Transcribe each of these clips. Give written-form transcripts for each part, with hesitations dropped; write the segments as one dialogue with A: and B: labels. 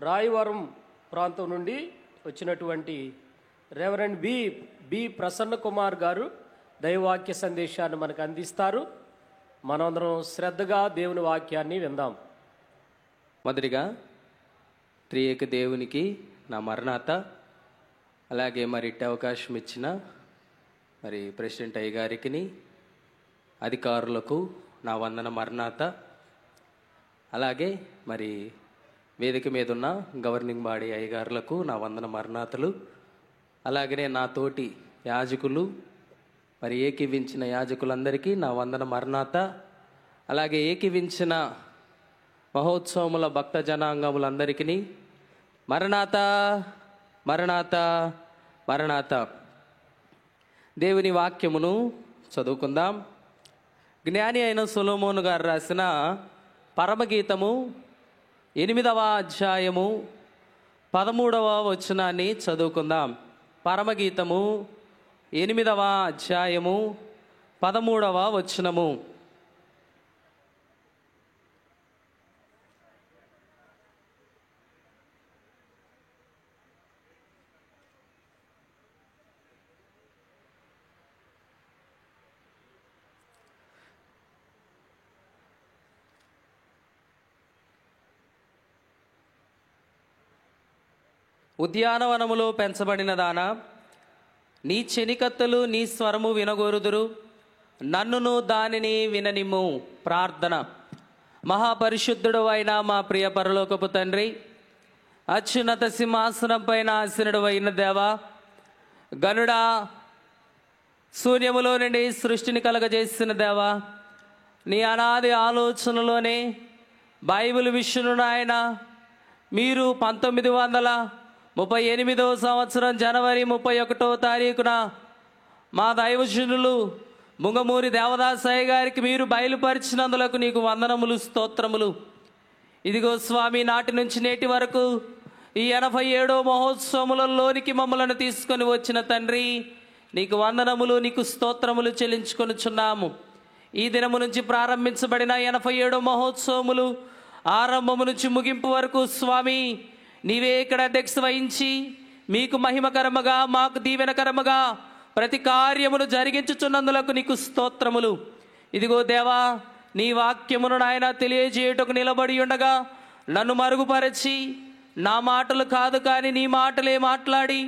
A: రాయవరం ప్రాంతం నుండి వచ్చినటువంటి రెవరెండ్ బి ప్రసన్న కుమార్ గారు దైవవాక్య సందేశాన్ని మనకు అందిస్తారు. మనందరం శ్రద్ధగా దేవుని వాక్యాన్ని విందాం.
B: మొదటిగా త్రియేక దేవునికి నా మరణాత, అలాగే ఇట్టి అవకాశం ఇచ్చిన ప్రెసిడెంట్ అయ్య గారికి, అధికారులకు నా వందన మరణాత. అలాగే వేదిక మీద ఉన్న గవర్నింగ్ బాడీ అయ్యగారులకు నా వందన మరణాతలు. అలాగనే నా తోటి యాజకులు ఏకీవించిన యాజకులందరికీ నా వందన మరణాత. అలాగే ఏకీవించిన మహోత్సవముల భక్త జనాంగములందరికీ మరణాత మరణాత మరణాత. దేవుని వాక్యమును చదువుకుందాం. జ్ఞాని అయిన సొలొమోను గారు రాసిన పరమగీతము 8వ అధ్యాయము 13వ వచనాన్ని చదువుకుందాం. పరమగీతము 8వ అధ్యాయము 13వ వచనము. ఉద్యానవనములో పెంచబడిన దానా, నీ చెనికత్తలు నీ స్వరము వినగోరుదురు, నన్నును దానిని విననిమ్ము. ప్రార్థన. మహాపరిశుద్ధుడు అయిన మా ప్రియ పరలోకపు తండ్రి, అత్యున్నత సింహాసనం పైన ఆసీనుడు అయిన దేవా, గనుడా, శూన్యములో నుండి సృష్టిని కలగజేసిన దేవా, నీ అనాది ఆలోచనలోనే బైబిల్ విషయంలో ఆయన మీరు 1938వ సంవత్సరం జనవరి 31వ తారీఖున మా దైవజనులు ముంగమూరి దేవదాసయ్య గారికి మీరు బయలుపరిచినందులకు నీకు వందనములు, స్తోత్రములు. ఇదిగో స్వామి, నాటి నుంచి నేటి వరకు ఈ 87వ మహోత్సవములలోనికి మమ్మలను తీసుకొని వచ్చిన తండ్రి, నీకు వందనములు, నీకు స్తోత్రములు చెల్లించుకొనుచున్నాము. ఈ దినము నుంచి ప్రారంభించబడిన 87వ మహోత్సవములు ఆరంభము నుంచి ముగింపు వరకు స్వామి, నీవే ఇక్కడ అధ్యక్ష వహించి మీకు మహిమకరముగా, మాకు దీవెనకరముగా ప్రతి కార్యమును జరిగించుచున్నందులకు నీకు స్తోత్రములు. ఇదిగో దేవా, నీ వాక్యమును నాయన తెలియజేయుటకు నిలబడి ఉండగా నన్ను మరుగుపరచి, నా మాటలు కాదు కానీ నీ మాటలే మాట్లాడి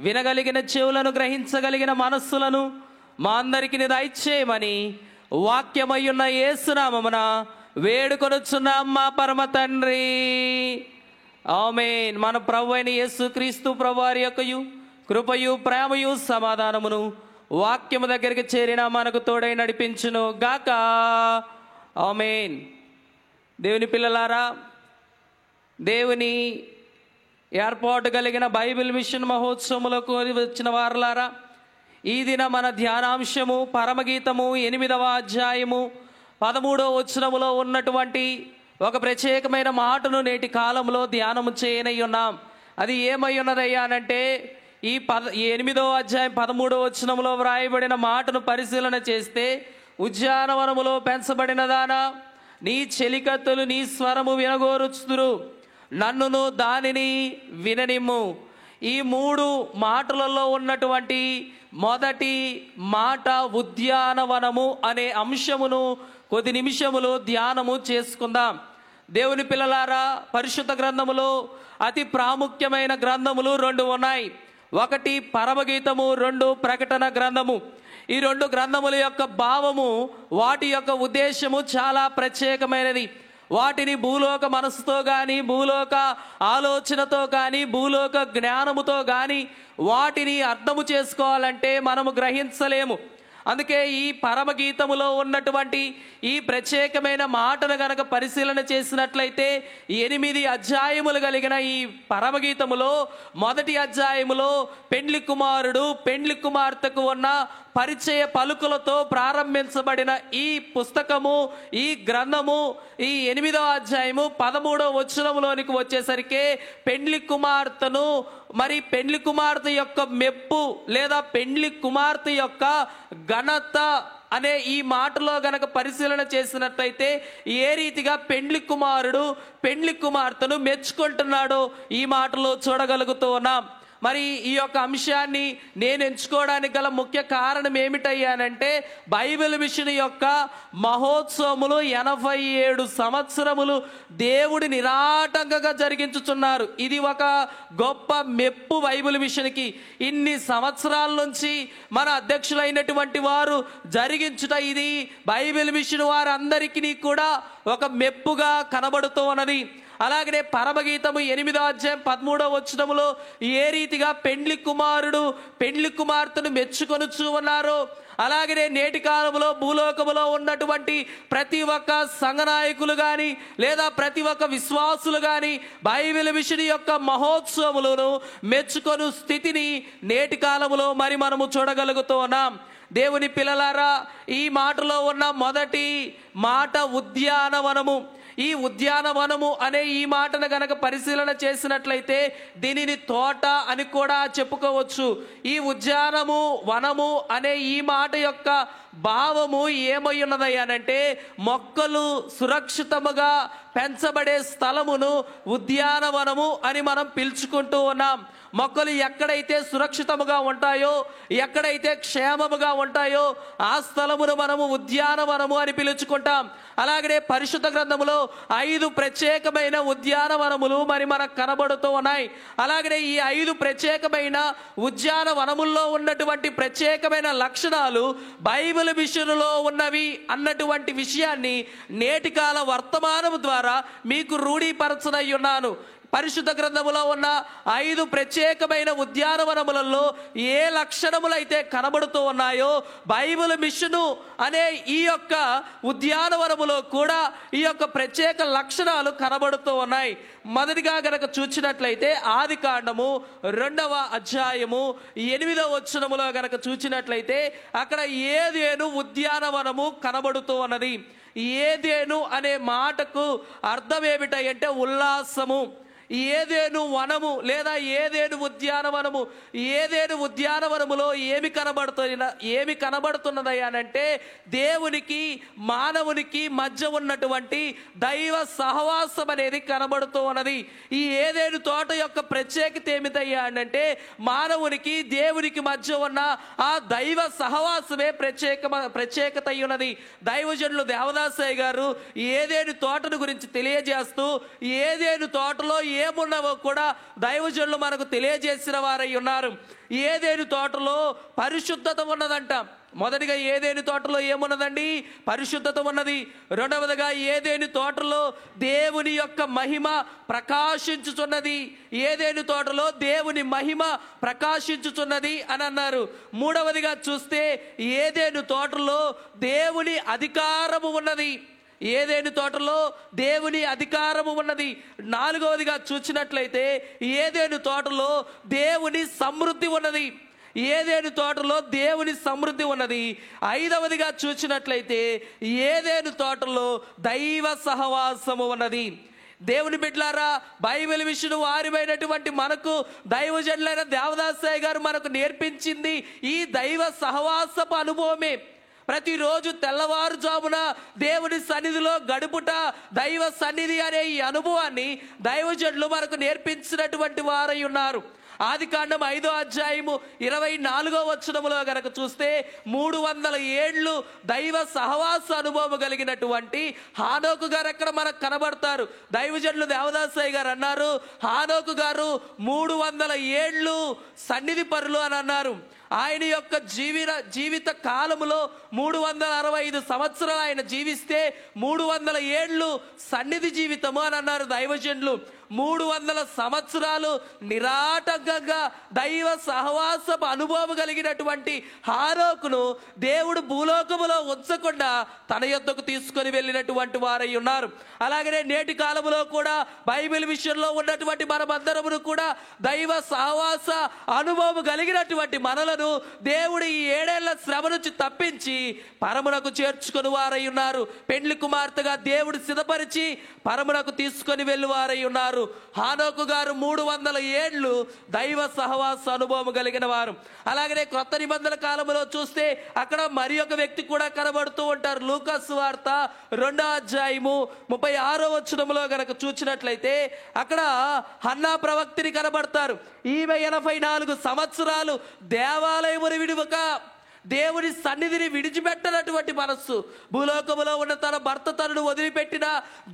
B: వినగలిగిన చెవులను, గ్రహించగలిగిన మనస్సులను మా అందరికి దయచేయమని వాక్యమయ్యున్న యేసునామమున వేడుకొనుచున్నాం మా పరమ తండ్రి. ఆమేన్. మన ప్రభువైన యేసుక్రీస్తు ప్రభువారి యొక్కయు కృపయు ప్రేమయు సమాధానమును వాక్యము దగ్గరికి చేరిన మనకు తోడై నడిపించును గాక. ఆమేన్. దేవుని పిల్లలారా, దేవుని ఏర్పాటు కలిగిన బైబిల్ మిషన్ మహోత్సవములకు వచ్చిన వారలారా, ఈ దిన మన ధ్యానాంశము పరమగీతము 8వ అధ్యాయము 13వ వచనములో ఉన్నటువంటి ఒక ప్రత్యేకమైన మాటను నేటి కాలంలో ధ్యానము చేయనై ఉన్నాం. అది ఏమై ఉన్నదయ్యా అనంటే, ఈ 8వ అధ్యాయం 13వ వచనములో వ్రాయబడిన మాటను పరిశీలన చేస్తే, ఉద్యానవనములో పెంచబడిన దానా, నీ చెలికత్తులు నీ స్వరము వినగోరుచుదురు, నన్నును దానిని విననిమ్ము. ఈ 3 మాటలలో ఉన్నటువంటి మొదటి మాట ఉద్యానవనము అనే అంశమును కొద్ది నిమిషములు ధ్యానము చేసుకుందాం. దేవుని పిల్లలారా, పరిశుద్ధ గ్రంథములో అతి ప్రాముఖ్యమైన గ్రంథములు 2 ఉన్నాయి. ఒకటి పరమగీతము, 2 ప్రకటన గ్రంథము. ఈ 2 గ్రంథముల యొక్క భావము, వాటి యొక్క ఉద్దేశము చాలా ప్రత్యేకమైనది. వాటిని భూలోక మనసుతో కానీ, భూలోక ఆలోచనతో కానీ, భూలోక జ్ఞానముతో కానీ వాటిని అర్థము చేసుకోవాలంటే మనము గ్రహించలేము. అందుకే ఈ పరమగీతములో ఉన్నటువంటి ఈ ప్రత్యేకమైన మాటను గనక పరిశీలన చేసినట్లయితే 8 అధ్యాయములు కలిగిన ఈ పరమగీతములో మొదటి అధ్యాయములో పెండ్లి కుమారుడు పెండ్లి కుమార్తెకు ఉన్న పరిచయ పలుకులతో ప్రారంభించబడిన ఈ పుస్తకము, ఈ గ్రంథము, ఈ 8వ అధ్యాయము 13వ వచనములోనికి వచ్చేసరికి పెండ్లి కుమార్తెను, పెండ్లి కుమార్తె యొక్క మెప్పు లేదా పెండ్లి కుమార్తె యొక్క ఘనత అనే ఈ మాటలో గనక పరిశీలన చేసినట్లయితే ఏ రీతిగా పెండ్లి కుమారుడు పెండ్లి కుమార్తెను మెచ్చుకుంటున్నాడో ఈ మాటలో చూడగలుగుతూ ఉన్నాం. మరి ఈ యొక్క అంశాన్ని నేను ఎంచుకోవడానికి గల ముఖ్య కారణం ఏమిటయ్యానంటే, బైబిల్ మిషన్ యొక్క మహోత్సవములు 87 సంవత్సరములు దేవుడి నిరాటంకంగా జరిగించుచున్నారు. ఇది ఒక గొప్ప మెప్పు బైబిల్ మిషన్కి. ఇన్ని సంవత్సరాల నుంచి మన అధ్యక్షులైనటువంటి వారు జరిగించుట ఇది బైబిల్ మిషన్ వారందరికీ కూడా ఒక మెప్పుగా కనబడుతూ ఉన్నది. అలాగనే పరమగీతము 8వ అధ్యాయం 13వ వచనములో ఏ రీతిగా పెండ్లి కుమారుడు పెండ్లి కుమార్తెను మెచ్చుకొనుచూ ఉన్నారో, అలాగనే నేటి కాలంలో భూలోకములో ఉన్నటువంటి ప్రతి ఒక్క సంఘనాయకులు కానీ లేదా ప్రతి ఒక్క విశ్వాసులు కానీ బైబిల్ మిషన్ యొక్క మహోత్సవములను మెచ్చుకొను స్థితిని నేటి కాలంలో మరి మనము చూడగలుగుతూ ఉన్నాం. దేవుని పిల్లలారా, ఈ మాటలో ఉన్న మొదటి మాట ఉద్యానవనము. ఈ ఉద్యానవనము అనే ఈ మాటను గనక పరిశీలన చేసినట్లయితే దీనిని తోట అని కూడా చెప్పుకోవచ్చు. ఈ ఉద్యానము వనము అనే ఈ మాట యొక్క భావము ఏమై ఉన్నదయ్యానంటే, మొక్కలు సురక్షితముగా పెంచబడే స్థలమును ఉద్యానవనము అని మనం పిలుచుకుంటూ ఉన్నాం. మొక్కలు ఎక్కడైతే సురక్షితముగా ఉంటాయో, ఎక్కడైతే క్షేమముగా ఉంటాయో ఆ స్థలమును మనము ఉద్యానవనము అని పిలుచుకుంటాం. అలాగనే పరిశుద్ధ గ్రంథములో 5 ప్రత్యేకమైన ఉద్యానవనములు మరి మనకు కనబడుతూ ఉన్నాయి. అలాగనే ఈ 5 ప్రత్యేకమైన ఉద్యానవనముల్లో ఉన్నటువంటి ప్రత్యేకమైన లక్షణాలు బైబిల్ మిషన్లో ఉన్నవి అన్నటువంటి విషయాన్ని నేటి కాల వర్తమానము ద్వారా మీకు రూఢీపరచనై ఉన్నాను. పరిశుద్ధ గ్రంథములో ఉన్న 5 ప్రత్యేకమైన ఉద్యానవనములలో ఏ లక్షణములైతే కనబడుతూ ఉన్నాయో బైబిల్ మిషను అనే ఈ యొక్క ఉద్యానవనములో కూడా ఈ యొక్క ప్రత్యేక లక్షణాలు కనబడుతూ ఉన్నాయి. మొదటిగా గనక చూచినట్లయితే ఆదికాండము 2వ అధ్యాయము 8వ వచనములో గనక చూచినట్లయితే అక్కడ ఏదేను ఉద్యానవనము కనబడుతూ ఉన్నది. ఏదేను అనే మాటకు అర్థం ఏమిటంటే ఉల్లాసము. ఏదేను వనము లేదా ఏదేను ఉద్యానవనము. ఏదేను ఉద్యానవనములో ఏమి కనబడుతున్నదయ్యానంటే, దేవునికి మానవునికి మధ్య ఉన్నటువంటి దైవ సహవాసం అనేది కనబడుతూ ఉన్నది. ఈ ఏదేను తోట యొక్క ప్రత్యేకత ఏమిటయ్యా అంటే, మానవునికి దేవునికి మధ్య ఉన్న ఆ దైవ సహవాసమే ప్రత్యేకత అయి ఉన్నది. దైవజనులు దేవదాసయ్య గారు ఏదేను తోటను గురించి తెలియజేస్తూ ఏదేను తోటలో ఏమున్నావో కూడా దైవజనులు మనకు తెలియజేసిన వారై ఉన్నారు. ఏదేను తోటలో పరిశుద్ధత ఉన్నదంట. మొదటిగా ఏదేను తోటలో ఏమున్నదండి? పరిశుద్ధత ఉన్నది. రెండవదిగా ఏదేను తోటలో దేవుని యొక్క మహిమ ప్రకాశించుచున్నది. ఏదేను తోటలో దేవుని మహిమ ప్రకాశించుచున్నది అని అన్నారు. మూడవదిగా చూస్తే ఏదేను తోటలో దేవుని అధికారము ఉన్నది. ఏదేను తోటలో దేవుని అధికారము ఉన్నది. నాలుగవదిగా చూచినట్లయితే ఏదేను తోటలో దేవుని సమృద్ధి ఉన్నది. ఏదేను తోటలో దేవుని సమృద్ధి ఉన్నది. ఐదవదిగా చూచినట్లయితే ఏదేను తోటలో దైవ సహవాసము ఉన్నది. దేవుని బిడ్డలారా, బైబిల్ మిషన్ వారిమైనటువంటి మనకు దైవజనులైన దేవదాసయ్య గారు మనకు నేర్పించింది ఈ దైవ సహవాసపు అనుభవమే. ప్రతిరోజు తెల్లవారుజామున దేవుని సన్నిధిలో గడుపుట, దైవ సన్నిధి అనే ఈ అనుభవాన్ని దైవజనులు మనకు నేర్పించినటువంటి వారై ఉన్నారు. ఆదికాండం 5వ అధ్యాయము 24వ వచనములో గనక చూస్తే 300 ఏళ్ళు దైవ సహవాస అనుభవం కలిగినటువంటి హానోకు గారు అక్కడ మనకు కనబడతారు. దైవజనులు దేవదాసయ్య గారు అన్నారు, హానోకు గారు 300 ఏళ్ళు సన్నిధి పరులు అని అన్నారు. ఆయన యొక్క జీవిత కాలములో 365 సంవత్సరాలు ఆయన జీవిస్తే 300 ఏళ్ళు సన్నిధి జీవితము అని అన్నారు దైవజనులు. 300 సంవత్సరాలు నిరాటంకంగా దైవ సహవాసపు అనుభవం కలిగినటువంటి హానోకును దేవుడు భూలోకములో ఉంచకుండా తన యొద్దకు తీసుకొని వెళ్ళినటువంటి వారై ఉన్నారు. అలాగనే నేటి కాలములో కూడా బైబిల్ విషయంలో ఉన్నటువంటి మనమందరమును కూడా దైవ సహవాస అనుభవం కలిగినటువంటి మనలను దేవుడు ఈ 7 ఏళ్ల శ్రమ నుంచి తప్పించి పరమునకు చేర్చుకొని వారై ఉన్నారు. పెండ్లి కుమార్తెగా దేవుడు సిద్ధపరిచి పరమునకు తీసుకొని వెళ్ళి వారై ఉన్నారు. వారు. హానోకు గారు 300 ఏళ్ళు దైవ సహవాస అనుభవం కలిగిన వారు. అలాగనే క్రొత్త నిబంధన కాలంలో చూస్తే అక్కడ మరి ఒక వ్యక్తి కూడా కనబడుతూ ఉంటారు. లూకా సువార్త 2వ అధ్యాయము 36వ వచనంలో గనక చూసినట్లయితే అక్కడ హన్నా ప్రవక్తిని కనబడతారు. ఈమె 84 సంవత్సరాలు దేవాలయమును విడువక దేవుని సన్నిధిని విడిచిపెట్టనటువంటి మనస్సు, భూలోకములో ఉన్న తన భర్త తనను వదిలిపెట్టిన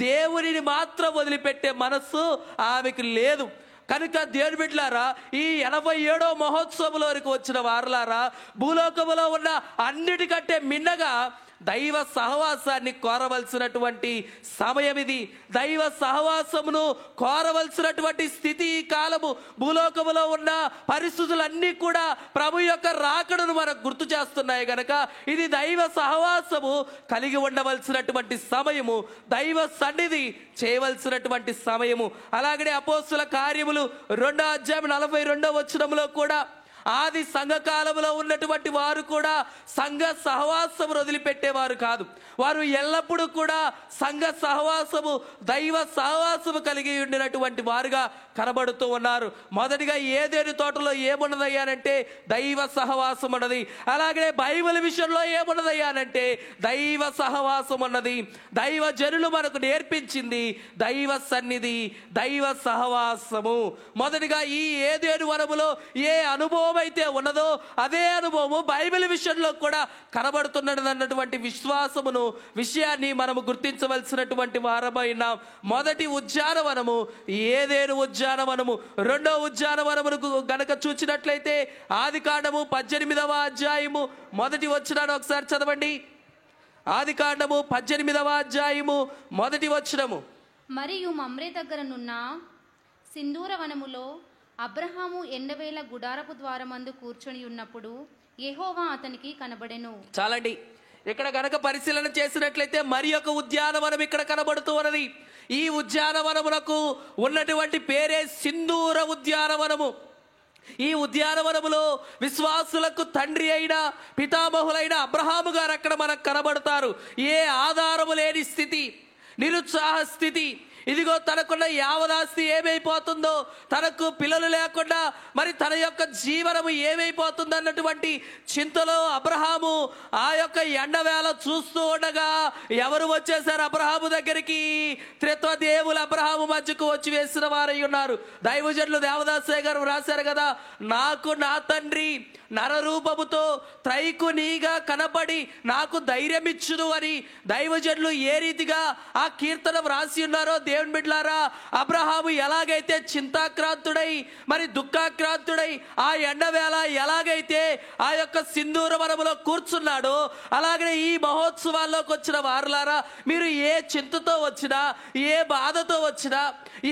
B: దేవునిని మాత్రం వదిలిపెట్టే మనస్సు ఆమెకు లేదు. కనుక దేవుని బిడ్డలారా, ఈ 87వ మహోత్సవంలోనికి వచ్చిన వారులారా, భూలోకములో ఉన్న అన్నిటికంటే మిన్నగా దైవ సహవాసాన్ని కోరవలసినటువంటి సమయం ఇది. దైవ సహవాసమును కోరవలసినటువంటి స్థితి ఈ కాలము. భూలోకములో ఉన్న పరిస్థితులన్నీ కూడా ప్రభు యొక్క రాకడను మనకు గుర్తు చేస్తున్నాయి గనక ఇది దైవ సహవాసము కలిగి ఉండవలసినటువంటి సమయము, దైవ సన్నిధి చేయవలసినటువంటి సమయము. అలాగనే అపోస్తుల కార్యములు 2వ అధ్యాయం 42వ వచనంలో కూడా ఆది సంఘకాలంలో ఉన్నటువంటి వారు కూడా సంఘ సహవాసము వదిలిపెట్టేవారు కాదు. వారు ఎల్లప్పుడూ కూడా సంఘ సహవాసము, దైవ సహవాసము కలిగి ఉండినటువంటి వారుగా కనబడుతూ ఉన్నారు. మొదటిగా ఏదేని తోటలో ఏమున్నదయ్యానంటే దైవ సహవాసం ఉన్నది. అలాగే బైబిల్ విషయంలో ఏమున్నదయ్యానంటే దైవ సహవాసం ఉన్నది. దైవ జనులు మనకు నేర్పించింది దైవ సన్నిధి, దైవ సహవాసము. మొదటిగా ఈ ఏదేను వనములో ఏ అనుభవం అయితే ఉన్నదో అదే అనుభవము బైబిల్ విషయంలో కూడా కనబడుతున్నది అన్నటువంటి విషయాన్ని మనము గుర్తించవలసినటువంటి వారమైన మొదటి ఉద్యానవనము ఏదేను ఉద్యానవనము. 2వ ఉద్యానవనమును గనక చూచినట్లయితే ఆదికాండము 18వ అధ్యాయము 1వ వచనాన్ని ఒకసారి చదవండి. ఆదికాండము 18వ అధ్యాయము 1వ వచనము.
C: మరియు మమ్రే దగ్గరనున్న సింధూర వనములో అబ్రహాము ఎండవేళ గుడారపు ద్వారమందు కూర్చొని ఉన్నప్పుడు యెహోవా అతనికి కనబడెను.
B: చాలండి. ఇక్కడ గనక పరిశీలన చేసినట్లయితే మరి ఒక ఉద్యానవనం ఇక్కడ కనబడుతూ ఉన్నది. ఈ ఉద్యానవనమునకు ఉన్నటువంటి పేరే సింధూర ఉద్యానవనము. ఈ ఉద్యానవనములో విశ్వాసులకు తండ్రి అయిన పితామహులైన అబ్రహాము గారు అక్కడ మనకు కనబడతారు. ఏ ఆధారము లేని స్థితి, నిరుత్సాహ స్థితి. ఇదిగో తనకున్న యావదాస్తి ఏమైపోతుందో, తనకు పిల్లలు లేకుండా మరి తన యొక్క జీవనము ఏమైపోతుందో అన్నటువంటి చింతలో అబ్రహాము ఆ యొక్క ఎండవేళ చూస్తూ ఉండగా ఎవరు వచ్చేసారు అబ్రహాము దగ్గరికి? త్రిత్వ దేవులు అబ్రహాము మధ్యకు వచ్చి వేసిన వారై ఉన్నారు. దైవజనులు దేవదాసయ్య గారు రాశారు కదా, నాకు నా తండ్రి నరరూపముతో త్రైకునీగా కనబడి నాకు ధైర్యమిచ్చును అని దైవజనులు ఏ రీతిగా ఆ కీర్తన వ్రాసి ఉన్నారో దేవుని బిడ్డలారా, అబ్రహాము ఎలాగైతే చింతాక్రాంతుడై మరి దుఃఖాక్రాంతుడై ఆ ఎండవేళ ఎలాగైతే ఆ యొక్క సింధూర వనములో కూర్చున్నాడో అలాగనే ఈ మహోత్సవాల్లోకి వచ్చిన వారులారా, మీరు ఏ చింతతో వచ్చినా, ఏ బాధతో వచ్చినా,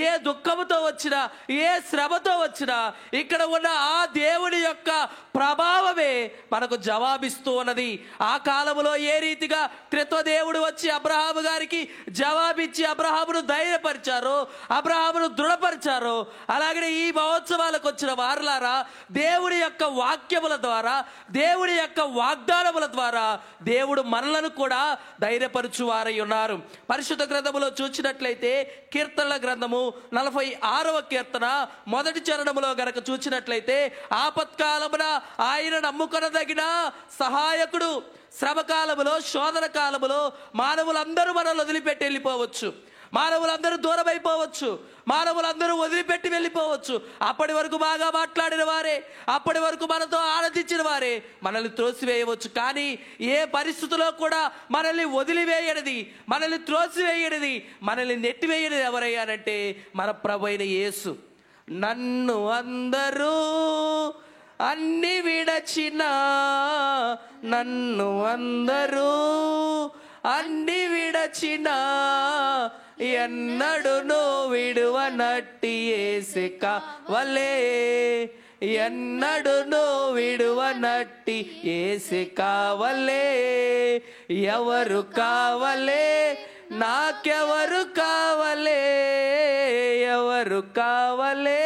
B: ఏ దుఃఖముతో వచ్చినా, ఏ శ్రమతో వచ్చినా ఇక్కడ ఉన్న ఆ దేవుని యొక్క ప్రభావమే మనకు జవాబిస్తూ ఉన్నది. ఆ కాలంలో ఏ రీతిగా త్రిత్వదేవుడు వచ్చి అబ్రహాము గారికి జవాబిచ్చి అబ్రహామును ధైర్యపరిచారో, అబ్రహామును దృఢపరిచారో, అలాగే ఈ మహోత్సవాలకు వచ్చిన వారులారా దేవుడి యొక్క వాక్యముల ద్వారా, దేవుడి యొక్క వాగ్దానముల ద్వారా దేవుడు మనలను కూడా ధైర్యపరచువారై ఉన్నారు. పరిశుద్ధ గ్రంథములో చూసినట్లయితే కీర్తనల గ్రంథము 46వ కీర్తన 1వ చరణములో గనక చూసినట్లయితే ఆపత్కాలమున ఆయన నమ్ముకొనదగిన సహాయకుడు. శ్రమకాలములో, శోధన కాలములో మానవులందరూ మనల్ని వదిలిపెట్టి వెళ్ళిపోవచ్చు, మానవులందరూ దూరం అయిపోవచ్చు, మానవులందరూ వదిలిపెట్టి వెళ్ళిపోవచ్చు. అప్పటి వరకు బాగా మాట్లాడిన వారే, అప్పటి వరకు మనతో ఆనందించిన వారే మనల్ని త్రోసివేయవచ్చు. కానీ ఏ పరిస్థితిలో కూడా మనల్ని వదిలివేయనిది, మనల్ని త్రోసివేయనిది, మనల్ని నెట్టివేయనిది ఎవరయ్యానంటే మన ప్రభు అయిన యేసు. నన్ను అందరూ అన్ని విడచిన, నన్ను అందరూ అన్ని విడచిన, ఎన్నడును విడువనట్టి యేసు కావలే, ఎన్నడును విడువనట్టి యేసు కావలే. ఎవరు కావలే, నాకెవరు కావలే, ఎవరు కావలే,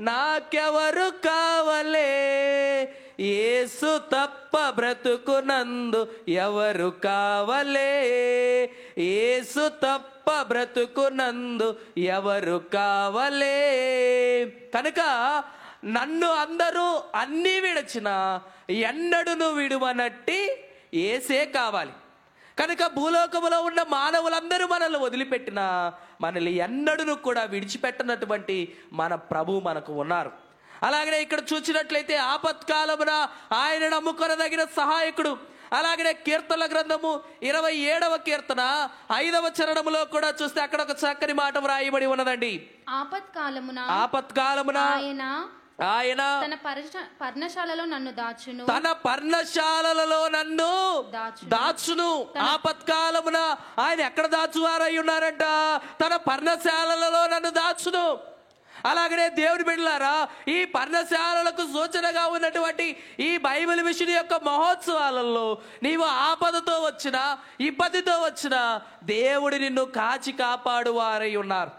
B: నాకెవరు కావలే, యేసు తప్ప బ్రతుకునందు ఎవరు కావలే, యేసు తప్ప బ్రతుకునందు ఎవరు కావలే. కనుక నన్ను అందరూ అన్నీ విడచినా ఎన్నడును విడువనట్టి యేసే కావాలి. కనుక భూలోకములో ఉన్న మానవులందరూ మనల్ని వదిలిపెట్టినా మనల్ని ఎన్నడూ కూడా విడిచిపెట్టనటువంటి మన ప్రభు మనకు ఉన్నారు. అలాగనే ఇక్కడ చూసినట్లయితే ఆపత్కాలమున ఆయన నమ్ముకొనదగిన సహాయకుడు. అలాగనే కీర్తనల గ్రంథము 27వ కీర్తన 5వ చరణములో కూడా చూస్తే అక్కడ ఒక చక్కని మాట వ్రాయబడి ఉన్నదండి. ఆపత్కాలమున ఆయన
C: తన పర్ణశాలలో నన్ను దాచును,
B: తన పర్ణశాలలో నన్ను దాచును. ఆపత్కాలమున ఆయన ఎక్కడ దాచువారై ఉన్నారంట? తన పర్ణశాలలో నన్ను దాచును. అలాగనే దేవుడి బిడ్డలారా, ఈ పర్ణశాలలకు సూచనగా ఉన్నటువంటి ఈ బైబిల్ మిషన్ యొక్క మహోత్సవాలలో నీవు ఆపదతో వచ్చినా ఇబ్బందితో వచ్చినా దేవుడు నిన్ను కాచి కాపాడు వారై ఉన్నారు.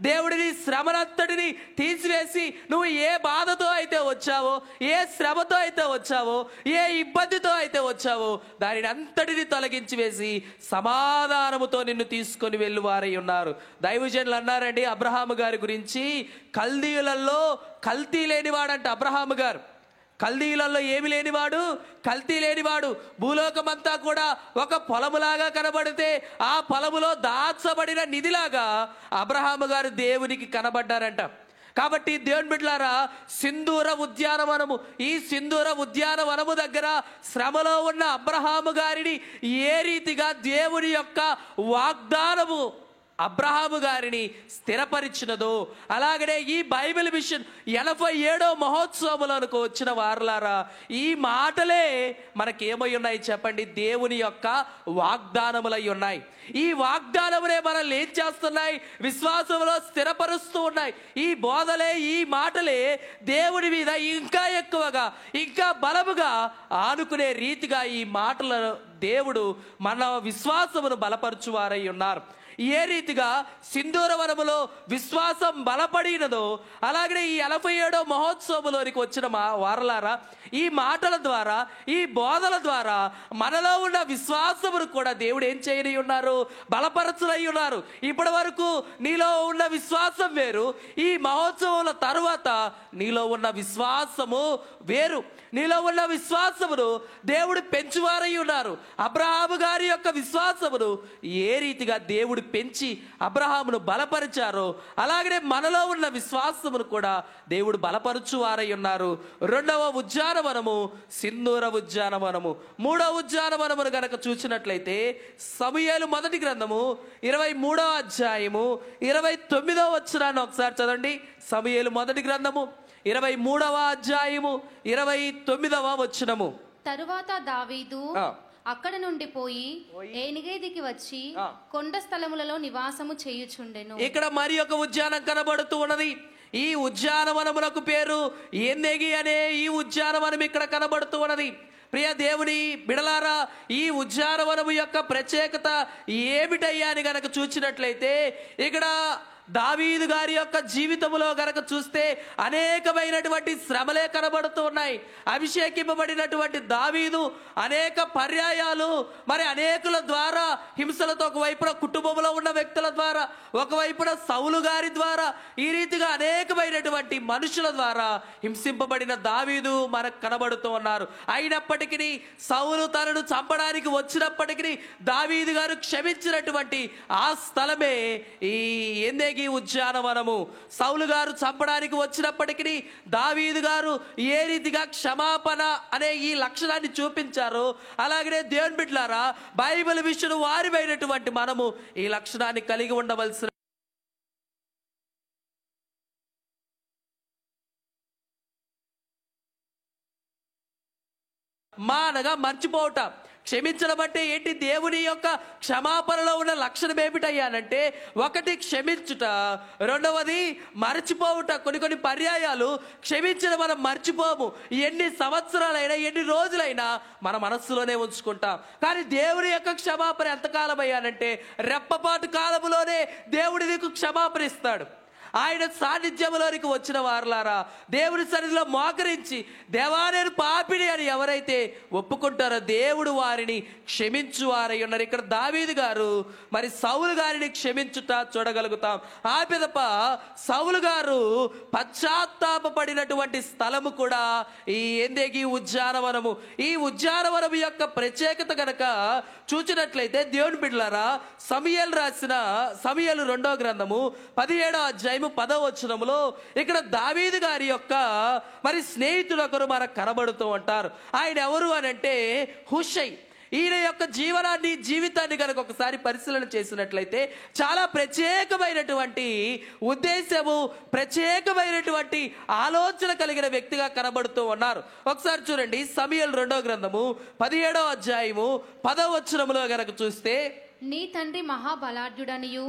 B: దేవుడిని శ్రమనంతటిని తీసివేసి నువ్వు ఏ బాధతో అయితే వచ్చావో, ఏ శ్రమతో అయితే వచ్చావో, ఏ ఇబ్బందితో అయితే వచ్చావో దానిని అంతటిని తొలగించి వేసి సమాధానముతో నిన్ను తీసుకొని వెళ్ళువారై ఉన్నారు. దైవజనులు అన్నారండి అబ్రహాము గారి గురించి, కల్దీయులలో కల్తీ లేనివాడంట అబ్రహాము గారు. కల్దీయులలో ఏమి లేనివాడు? కల్తీ లేనివాడు. భూలోకమంతా కూడా ఒక పొలములాగా కనబడితే ఆ పొలములో దాచబడిన నిధిలాగా అబ్రహాము గారు దేవునికి కనబడ్డారంట. కాబట్టి దేవుని బిడ్డలారా, సింధూర ఉద్యానవనము, ఈ సింధూర ఉద్యానవనము దగ్గర శ్రమలో ఉన్న అబ్రహాము గారిని ఏ రీతిగా దేవుని యొక్క వాగ్దానము అబ్రహాము గారిని స్థిరపరిచినదో, అలాగనే ఈ బైబిల్ మిషన్ 87వ మహోత్సవములకు వచ్చిన వారలారా, ఈ మాటలే మనకేమై ఉన్నాయి చెప్పండి? దేవుని యొక్క వాగ్దానములై ఉన్నాయి. ఈ వాగ్దానములే మనల్ని ఏం చేస్తున్నాయి? విశ్వాసంలో స్థిరపరుస్తూ ఉన్నాయి. ఈ బోధలే, ఈ మాటలే దేవుని మీద ఇంకా ఎక్కువగా, ఇంకా బలముగా ఆనుకునే రీతిగా ఈ మాటలను దేవుడు మన విశ్వాసమును బలపరచువారై ఉన్నారు. ఏ రీతిగా సింధూరవనములో విశ్వాసం బలపడినదో అలాగనే ఈ 87వ మహోత్సవంలోనికి వచ్చిన వారలారా, ఈ మాటల ద్వారా, ఈ బోధల ద్వారా మనలో ఉన్న విశ్వాసమును కూడా దేవుడు ఏం చేయని ఉన్నారు? బలపరచులై ఉన్నారు. ఇప్పటి వరకు నీలో ఉన్న విశ్వాసం వేరు, ఈ మహోత్సవాల తరువాత నీలో ఉన్న విశ్వాసము వేరు. నీలో ఉన్న విశ్వాసమును దేవుడు పెంచువారై ఉన్నారు. అబ్రహాము గారి యొక్క విశ్వాసమును ఏ రీతిగా దేవుడు పెంచి అబ్రహామును బలపరిచారో అలాగనే మనలో ఉన్న విశ్వాసమును కూడా దేవుడు బలపరచువారై ఉన్నారు. 2వ ఉద్యానవనము సింధూర ఉద్యానవనము. 3వ ఉద్యానవనమును గనక చూసినట్లయితే సమూయేలు మొదటి గ్రంథము 23వ అధ్యాయము 29వ వచనాన్ని ఒకసారి చదవండి. సమూయేలు మొదటి గ్రంథము 23వ అధ్యాయము 29వ వచనము.
C: తరువాత దావీదు అక్కడ నుండి పోయి ఏనిగేదికి వచ్చి కొండ స్థలములలో నివాసము చేయుచుండెను.
B: ఇక్కడ మరి ఒక ఉద్యానం కనబడుతూ ఉన్నది. ఈ ఉద్యానవనమునకు పేరు ఏనెగి అనే ఈ ఉద్యానవనం ఇక్కడ కనబడుతూ ఉన్నది. ప్రియ దేవుని బిడలారా, ఈ ఉద్యానవనము యొక్క ప్రత్యేకత ఏమిటయ్యా అని గనక చూసినట్లయితే ఇక్కడ దావీదు గారి యొక్క జీవితంలో గనక చూస్తే అనేకమైనటువంటి శ్రమలే కనబడుతూ ఉన్నాయి. అభిషేకింపబడినటువంటి దావీదు అనేక పర్యాయాలు మరి అనేకుల ద్వారా హింసలతో, ఒకవైపున కుటుంబంలో ఉన్న వ్యక్తుల ద్వారా, ఒకవైపున సౌలు గారి ద్వారా, ఈ రీతిగా అనేకమైనటువంటి మనుషుల ద్వారా హింసింపబడిన దావీదు మనకు కనబడుతూ ఉన్నారు. అయినప్పటికీ సౌలు తనను చంపడానికి వచ్చినప్పటికీ దావీదు గారు క్షమించినటువంటి ఆ స్థలమే ఈ ఏనెగి ఉద్యానవనము. సౌలు గారు చంపడానికి వచ్చినప్పటికీ దావీదు గారు ఏ రీతిగా క్షమాపణ అనే ఈ లక్షణాన్ని చూపించారో అలాగనే దేవుని బిడ్డలారా, బైబిల్ విషయం వారిమైనటువంటి మనము ఈ లక్షణాన్ని కలిగి ఉండవలసిన మానగా మర్చిపోవట. క్షమించడం అంటే ఏంటి? దేవుని యొక్క క్షమాపణలో ఉన్న లక్షణం ఏమిటయ్యానంటే, ఒకటి క్షమించుట, రెండవది మర్చిపోవుట. కొన్ని పర్యాయాలు క్షమించడం మనం మర్చిపోము. ఎన్ని సంవత్సరాలైనా, ఎన్ని రోజులైనా మన మనస్సులోనే ఉంచుకుంటాం. కానీ దేవుని యొక్క క్షమాపణ ఎంతకాలం అయ్యానంటే రెప్పపాటు కాలంలోనే దేవుడి నీకు క్షమాపణ ఇస్తాడు. ఆయన సాన్నిధ్యంలోనికి వచ్చిన వారలారా, దేవుని సన్నిధిలో మోకరించి దేవా నేను పాపిని అని ఎవరైతే ఒప్పుకుంటారో దేవుడు వారిని క్షమించువారై ఉన్నారు. ఇక్కడ దావీదు గారు మరి సౌలు గారిని క్షమించుట చూడగలుగుతాం. ఆ పిదప సౌలు గారు పశ్చాత్తాపపడినటువంటి స్థలము కూడా ఈ ఏందేగి ఉద్యానవనము. ఈ ఉద్యానవనము యొక్క ప్రత్యేకత కనుక చూచినట్లయితే దేవుని బిడ్డలారా, సమూయేలు రాసిన సమూయేలు 2వ గ్రంథము 17వ అధ్యాయము 10వ వచనములో ఇక్కడ దావీదు గారి యొక్క మరి స్నేహితుడు ఒకరు మనకు కనబడుతూ ఉంటారు. ఆయన ఎవరు అని అంటే హుషై. ఈయన యొక్క జీవితాన్ని కనుక ఒకసారి పరిశీలన చేసినట్లయితే చాలా ప్రత్యేకమైనటువంటి ఉద్దేశము, ప్రత్యేకమైనటువంటి ఆలోచన కలిగిన వ్యక్తిగా కనబడుతూ ఉన్నారు. ఒకసారి చూడండి, సమూయేలు 2వ గ్రంథము 17వ అధ్యాయము 10వ వచనములో గనక చూస్తే,
C: నీ తండ్రి మహాబలాఢ్యుడనియు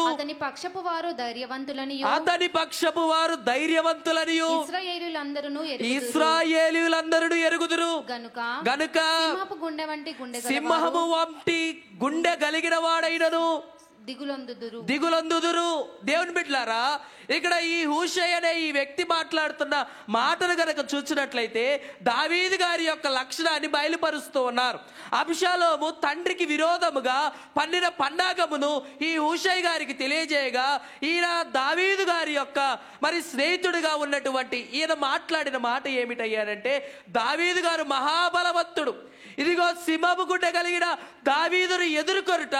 C: అతని పక్షపు వారు ధైర్యవంతులనియు
B: ఇశ్రాయేలీయులందరూ ఎరుగుదురు గనుక సింహము వంటి గుండె కలిగిన వాడైనను దిగులొందుదురు. దేవుని బిడ్డలారా, ఇక్కడ ఈ హూషై అనే ఈ వ్యక్తి మాట్లాడుతున్న మాటను గనక చూసినట్లయితే దావీదు గారి యొక్క లక్షణాన్ని బయలుపరుస్తూ ఉన్నారు. అబ్షాలోము తండ్రికి విరోధముగా పన్నిన పన్నాగమును ఈ హూషై గారికి తెలియజేయగా, ఈయన దావీదు గారి యొక్క మరి స్నేహితుడిగా ఉన్నటువంటి ఈయన మాట్లాడిన మాట ఏమిటయ్యానంటే, దావీదు గారు మహాబలవంతుడు, ఇదిగో సింహము గుండె కలిగిన దావీదును ఎదుర్కొనుట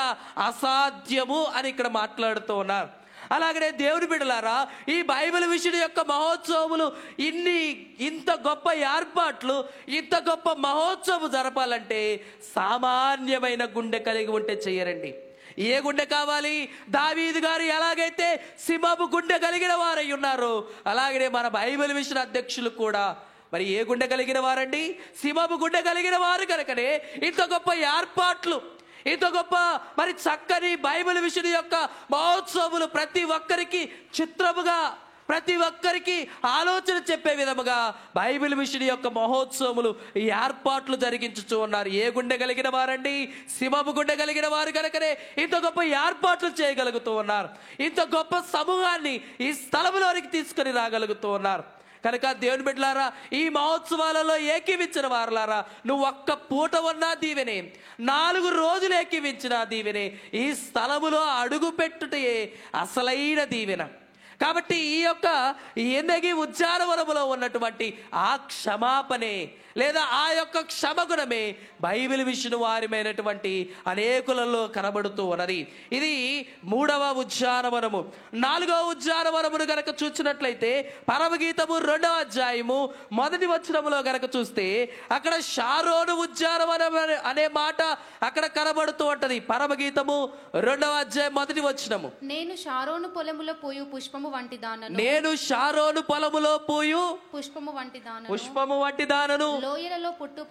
B: అసాధ్యము అని ఇక్కడ మాట్లాడుతూ ఉన్నారు. అలాగనే దేవుని బిడ్డలారా, ఈ బైబిల్ విషయం యొక్క మహోత్సవములు ఇంత గొప్ప ఏర్పాట్లు, ఇంత గొప్ప మహోత్సవం జరపాలంటే సామాన్యమైన గుండె కలిగి ఉంటే చెయ్యరండి. ఏ గుండె కావాలి? దావీదు గారు ఎలాగైతే సింహపు గుండె కలిగిన వారై ఉన్నారో అలాగనే మన బైబిల్ విషయ అధ్యక్షులు కూడా మరి ఏ గుండె కలిగిన వారండి? సింహపు గుండె కలిగిన వారు కనుకనే ఇంత గొప్ప ఏర్పాట్లు, ఇంత గొప్ప మరి చక్కని బైబిల్ విషయం యొక్క మహోత్సవములు ప్రతి ఒక్కరికి చిత్రముగా, ప్రతి ఒక్కరికి ఆలోచన చెప్పే విధముగా బైబిల్ విషయం యొక్క మహోత్సవములు ఏర్పాట్లు జరిగించుతూ ఉన్నారు. ఏ గుండె కలిగిన వారండి? సింహపు గుండె కలిగిన వారు కనుకనే ఇంత గొప్ప ఏర్పాట్లు చేయగలుగుతూ ఉన్నారు. ఇంత గొప్ప సమూహాన్ని ఈ స్థలంలోనికి తీసుకుని రాగలుగుతూ ఉన్నారు. కనుక దేవుని బిడ్డలారా, ఈ మహోత్సవాలలో ఏకీవించిన వారలారా, నువ్వు ఒక్క పూట ఉన్నా దీవెనే, 4 రోజులు ఏకీవించిన దీవెనే, ఈ స్థలములో అడుగు పెట్టుటే అసలైన దీవెన. కాబట్టి ఈ యొక్క ఏందగి ఉద్యానవనములో ఉన్నటువంటి ఆ క్షమాపణే లేదా ఆ యొక్క క్షమగుణమే బైబిల్ విషయం వారిమైనటువంటి అనేకులలో కనబడుతూ ఉన్నది. ఇది 3వ ఉద్యానవనము. 4వ ఉద్యానవనమును గనక చూసినట్లయితే పరమగీతము 2వ అధ్యాయము 1వ వచనములో గనక చూస్తే అక్కడ షారోను ఉద్యానవనం అనే మాట అక్కడ కనబడుతూ ఉంటది. పరమగీతము 2వ అధ్యాయం 1వ వచనము,
C: నేను షారోను పొలములో పోయు పుష్పము వంటి దానను,
B: నేను షారోను పొలములో పోయు
C: పుష్పము వంటి
B: దానను,
C: లోయలలో పుట్టు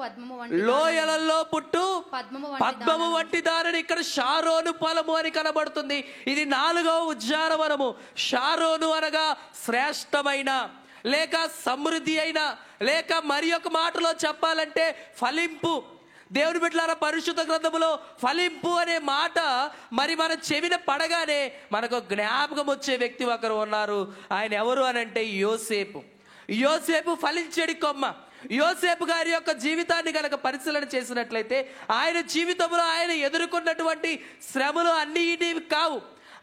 B: పద్మము వంటి దానిని ఇక్కడ షారోను పొలము అని కనబడుతుంది. ఇది 4వ ఉద్యానవనము. షారోను అనగా శ్రేష్టమైన లేక సమృద్ధి అయిన, లేక మరి ఒక మాటలో చెప్పాలంటే ఫలింపు. దేవుని బిడ్డలారా, పరిశుద్ధ గ్రంథములో ఫలింపు అనే మాట మరి మన చెవిన పడగానే మనకు జ్ఞాపకం వచ్చే వ్యక్తి ఒకరు ఉన్నారు. ఆయన ఎవరు అనంటే యోసేపు ఫలించేడి కొమ్మ. యోసేపు గారి యొక్క జీవితాన్ని కనుక పరిశీలన చేసినట్లయితే ఆయన జీవితంలో ఆయన ఎదుర్కొన్నటువంటి శ్రమలు అన్ని ఇవి కావు.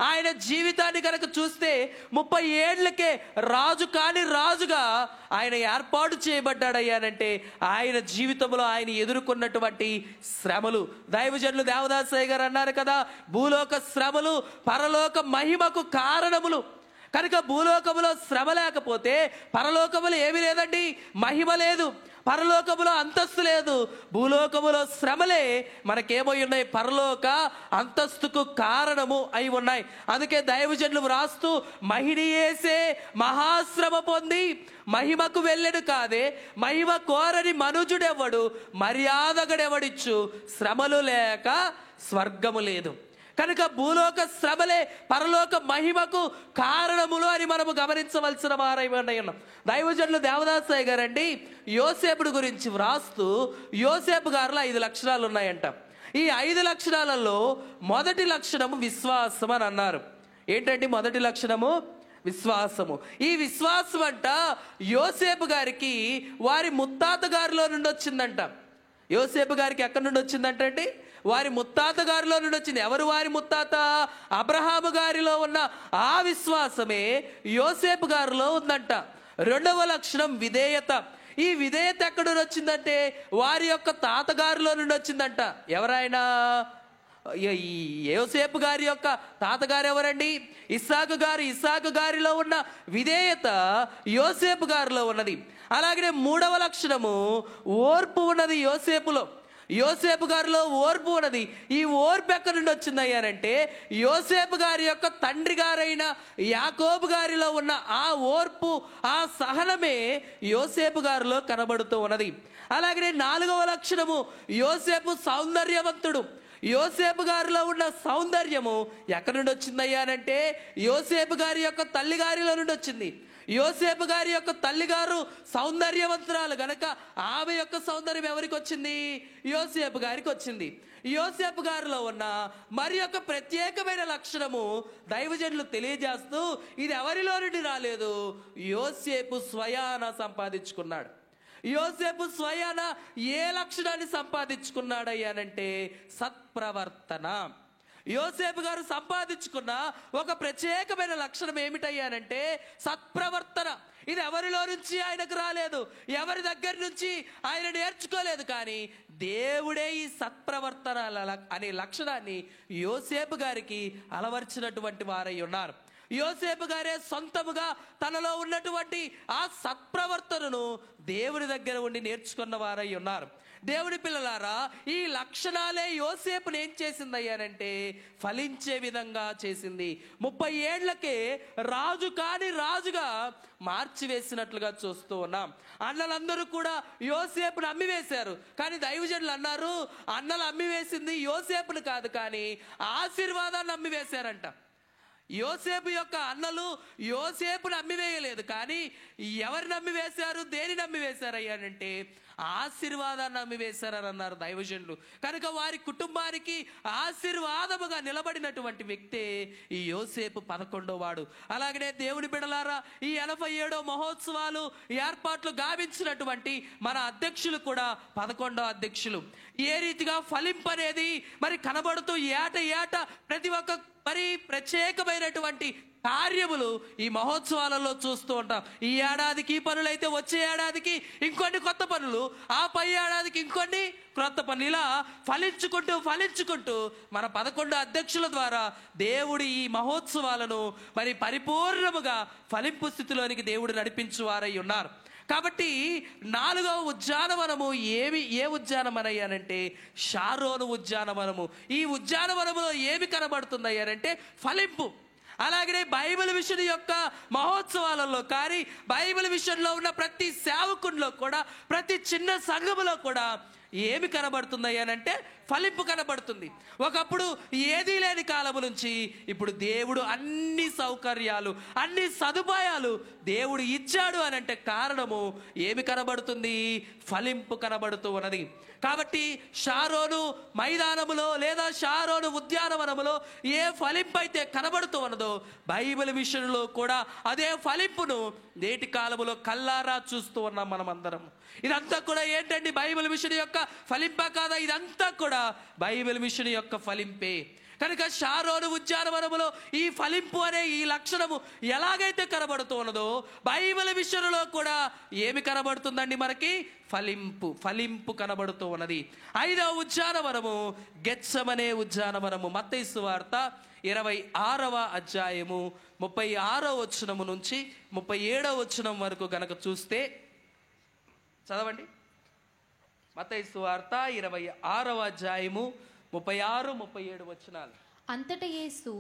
B: ఆయన జీవితాన్ని కనుక చూస్తే 30 ఏళ్లకే రాజు కాని రాజుగా ఆయన ఏర్పాటు చేయబడ్డాడయ్యానంటే ఆయన జీవితంలో ఆయన ఎదుర్కొన్నటువంటి శ్రమలు. దైవజనులు దేవదాసయ్య గారు అన్నారు కదా, భూలోక శ్రమలు పరలోక మహిమకు కారణములు. కనుక భూలోకములో శ్రమ లేకపోతే పరలోకములో ఏమీ లేదండి, మహిమ లేదు. పరలోకములో అంతస్తు లేదు, భూలోకములో శ్రమలే మనకేమై ఉన్నాయి, పరలోక అంతస్తుకు కారణము అయి ఉన్నాయి. అందుకే దైవజనులు వ్రాస్తూ, మహిళయేసే మహాశ్రమ పొంది మహిమకు వెళ్ళెను కాదే, మహిమ కోరని మనుజుడెవడు, మర్యాదగడెవడిచ్చు, శ్రమలు లేక స్వర్గము లేదు. కనుక భూలోక శ్రమలే పరలోక మహిమకు కారణములు అని మనము గమనించవలసిన వారై ఉన్నాం. దైవజనులు దేవదాసయ్య గారండి యోసేపుడు గురించి వ్రాస్తూ, యోసేపు గారిలో 5 లక్షణాలు ఉన్నాయంట. ఈ 5 లక్షణాలలో మొదటి లక్షణము విశ్వాసం అని అన్నారు. ఏంటంటే మొదటి లక్షణము విశ్వాసము. ఈ విశ్వాసం అంట యోసేపు గారికి వారి ముత్తాత గారిలో నుండి వచ్చిందంట. యోసేపు గారికి ఎక్కడి నుండి వచ్చిందంట అండి? వారి ముత్తాత గారిలో నుండి వచ్చింది. ఎవరు వారి ముత్తాత? అబ్రహాము గారిలో ఉన్న ఆ విశ్వాసమే యోసేపు గారిలో ఉందంట. రెండవ లక్షణం విధేయత. ఈ విధేయత ఎక్కడి నుండి వచ్చిందంటే వారి యొక్క తాతగారిలో నుండి వచ్చిందంట. ఎవరైనా ఈ యోసేపు గారి యొక్క తాతగారు ఎవరండి? ఇస్సాకు గారు. ఇస్సాకు గారిలో ఉన్న విధేయత యోసేపు గారిలో ఉన్నది. అలాగనే మూడవ లక్షణము ఓర్పు ఉన్నది యోసేపులో. యోసేపు గారిలో ఓర్పు ఉన్నది. ఈ ఓర్పు ఎక్కడి నుండి వచ్చిందయ్యారంటే యోసేపు గారి యొక్క తండ్రి గారైన యాకోబు గారిలో ఉన్న ఆ ఓర్పు, ఆ సహనమే యోసేపు గారిలో కనబడుతూ ఉన్నది. అలాగనే నాలుగవ లక్షణము యోసేపు సౌందర్యవంతుడు. యోసేపు గారిలో ఉన్న సౌందర్యము ఎక్కడి నుండి వచ్చిందయ్యానంటే యోసేపు గారి యొక్క తల్లి గారిలో నుండి వచ్చింది. యోసేపు గారి యొక్క తల్లిగారు సౌందర్యవంతురాలు గనక ఆమె యొక్క సౌందర్యం ఎవరికి వచ్చింది? యోసేపు గారికి వచ్చింది. యోసేపు గారిలో ఉన్న మరి యొక్క ప్రత్యేకమైన లక్షణము దైవజనులు తెలియజేస్తూ ఇది ఎవరిలో నుండి రాలేదు, యోసేపు స్వయాన సంపాదించుకున్నాడు. యోసేపు స్వయాన ఏ లక్షణాన్ని సంపాదించుకున్నాడయ్యానంటే సత్ప్రవర్తన. యోసేపు గారు సంపాదించుకున్న ఒక ప్రత్యేకమైన లక్షణం ఏమిటయ్యానంటే సత్ప్రవర్తన. ఇది ఎవరిలో నుంచి ఆయనకు రాలేదు, ఎవరి దగ్గర నుంచి ఆయన నేర్చుకోలేదు. కానీ దేవుడే ఈ సత్ప్రవర్తన అనే లక్షణాన్ని యోసేపు గారికి అలవర్చినటువంటి వారై ఉన్నారు. యోసేపు గారే సొంతముగా తనలో ఉన్నటువంటి ఆ సత్ప్రవర్తనను దేవుని దగ్గర ఉండి నేర్చుకున్న వారై ఉన్నారు. దేవుని పిల్లలారా, ఈ లక్షణాలే యోసేపుని ఏం చేసిందయ్యానంటే ఫలించే విధంగా చేసింది. 30 ఏళ్లకే రాజు కాని రాజుగా మార్చివేసినట్లుగా చూస్తూ ఉన్నాం. అన్నలందరూ కూడా యోసేపును అమ్మివేశారు. కానీ దైవజనులు అన్నారు, అన్నలు అమ్మివేసింది యోసేపును కాదు, కానీ ఆశీర్వాదాన్ని అమ్మివేశారంట. యోసేపు యొక్క అన్నలు యోసేపును అమ్మివేయలేదు, కానీ ఎవరిని అమ్మివేశారు, దేనిని అమ్మివేశారు అయ్యానంటే ఆశీర్వాదాన్ని అమ్మివేశారని అన్నారు దైవజనులు. కనుక వారి కుటుంబానికి ఆశీర్వాదముగా నిలబడినటువంటి వ్యక్తే ఈ యోసేపు 11వ వాడు. అలాగనే దేవుని బిడలారా, ఈ 87వ మహోత్సవాలు ఏర్పాట్లు గావించినటువంటి మన అధ్యక్షులు కూడా 11వ అధ్యక్షులు. ఏ రీతిగా ఫలింపనేది మరి కనబడుతూ ఏట ప్రతి ఒక్క మరి ప్రత్యేకమైనటువంటి కార్యములు ఈ మహోత్సవాలలో చూస్తూ ఉంటాం. ఈ ఏడాదికి ఈ పనులైతే వచ్చే ఏడాదికి ఇంకొన్ని కొత్త పనులు, ఆ పై ఏడాదికి ఇంకొన్ని క్రొత్త పనులు, ఇలా ఫలించుకుంటూ మన 11 అధ్యక్షుల ద్వారా దేవుడు ఈ మహోత్సవాలను మరి పరిపూర్ణముగా ఫలింపు స్థితిలోనికి దేవుడు నడిపించువారై ఉన్నారు. కాబట్టి 4వ ఉద్యానవనము ఏ ఉద్యానవనయ్యానంటే షారోను ఉద్యానవనము. ఈ ఉద్యానవనములో ఏమి కనబడుతుందయ్యారంటే ఫలింపు. అలాగనే బైబిల్ విషయం యొక్క మహోత్సవాలలో కానీ బైబిల్ విషయంలో ఉన్న ప్రతి సేవకుల్లో కూడా ప్రతి చిన్న సంఘములో కూడా ఏమి కనబడుతుందయ్యానంటే ఫలింపు కనబడుతుంది. ఒకప్పుడు ఏదీ లేని కాలము నుంచి ఇప్పుడు దేవుడు అన్ని సౌకర్యాలు, అన్ని సదుపాయాలు దేవుడు ఇచ్చాడు అని అంటే కారణము ఏమి కనబడుతుంది? ఫలింపు కనబడుతూ ఉన్నది. కాబట్టి షారోను మైదానములో లేదా షారోను ఉద్యానవనములో ఏ ఫలింపు అయితే కనబడుతూ ఉన్నదో బైబిల్ విషయంలో కూడా అదే ఫలింపును నేటి కాలములో కల్లారా చూస్తూ ఉన్నాం మనం అందరం. ఇదంతా కూడా ఏంటండి? బైబిల్ విషయం యొక్క ఫలింపా కాదా? ఇదంతా కూడా బైబిల్ విషయం యొక్క ఫలింపే. కనుక షారోను ఉద్యానవనములో ఈ ఫలింపు అనే ఈ లక్షణము ఎలాగైతే కనబడుతూ ఉన్నదో బైబిల్ విషయంలో కూడా ఏమి కనబడుతుందండి? మనకి ఫలింపు కనబడుతూ ఉన్నది. 5వ ఉద్యానవనము గెత్సెమనే ఉద్యానవనము. మత్తయి సువార్త 26వ అధ్యాయము 36వ వచనము నుంచి 37వ వచనం వరకు గనక చూస్తే చదవండి. మత్తయి సువార్త 26వ అధ్యాయము 36, 37 వచనాలు.
C: అంతట యేసు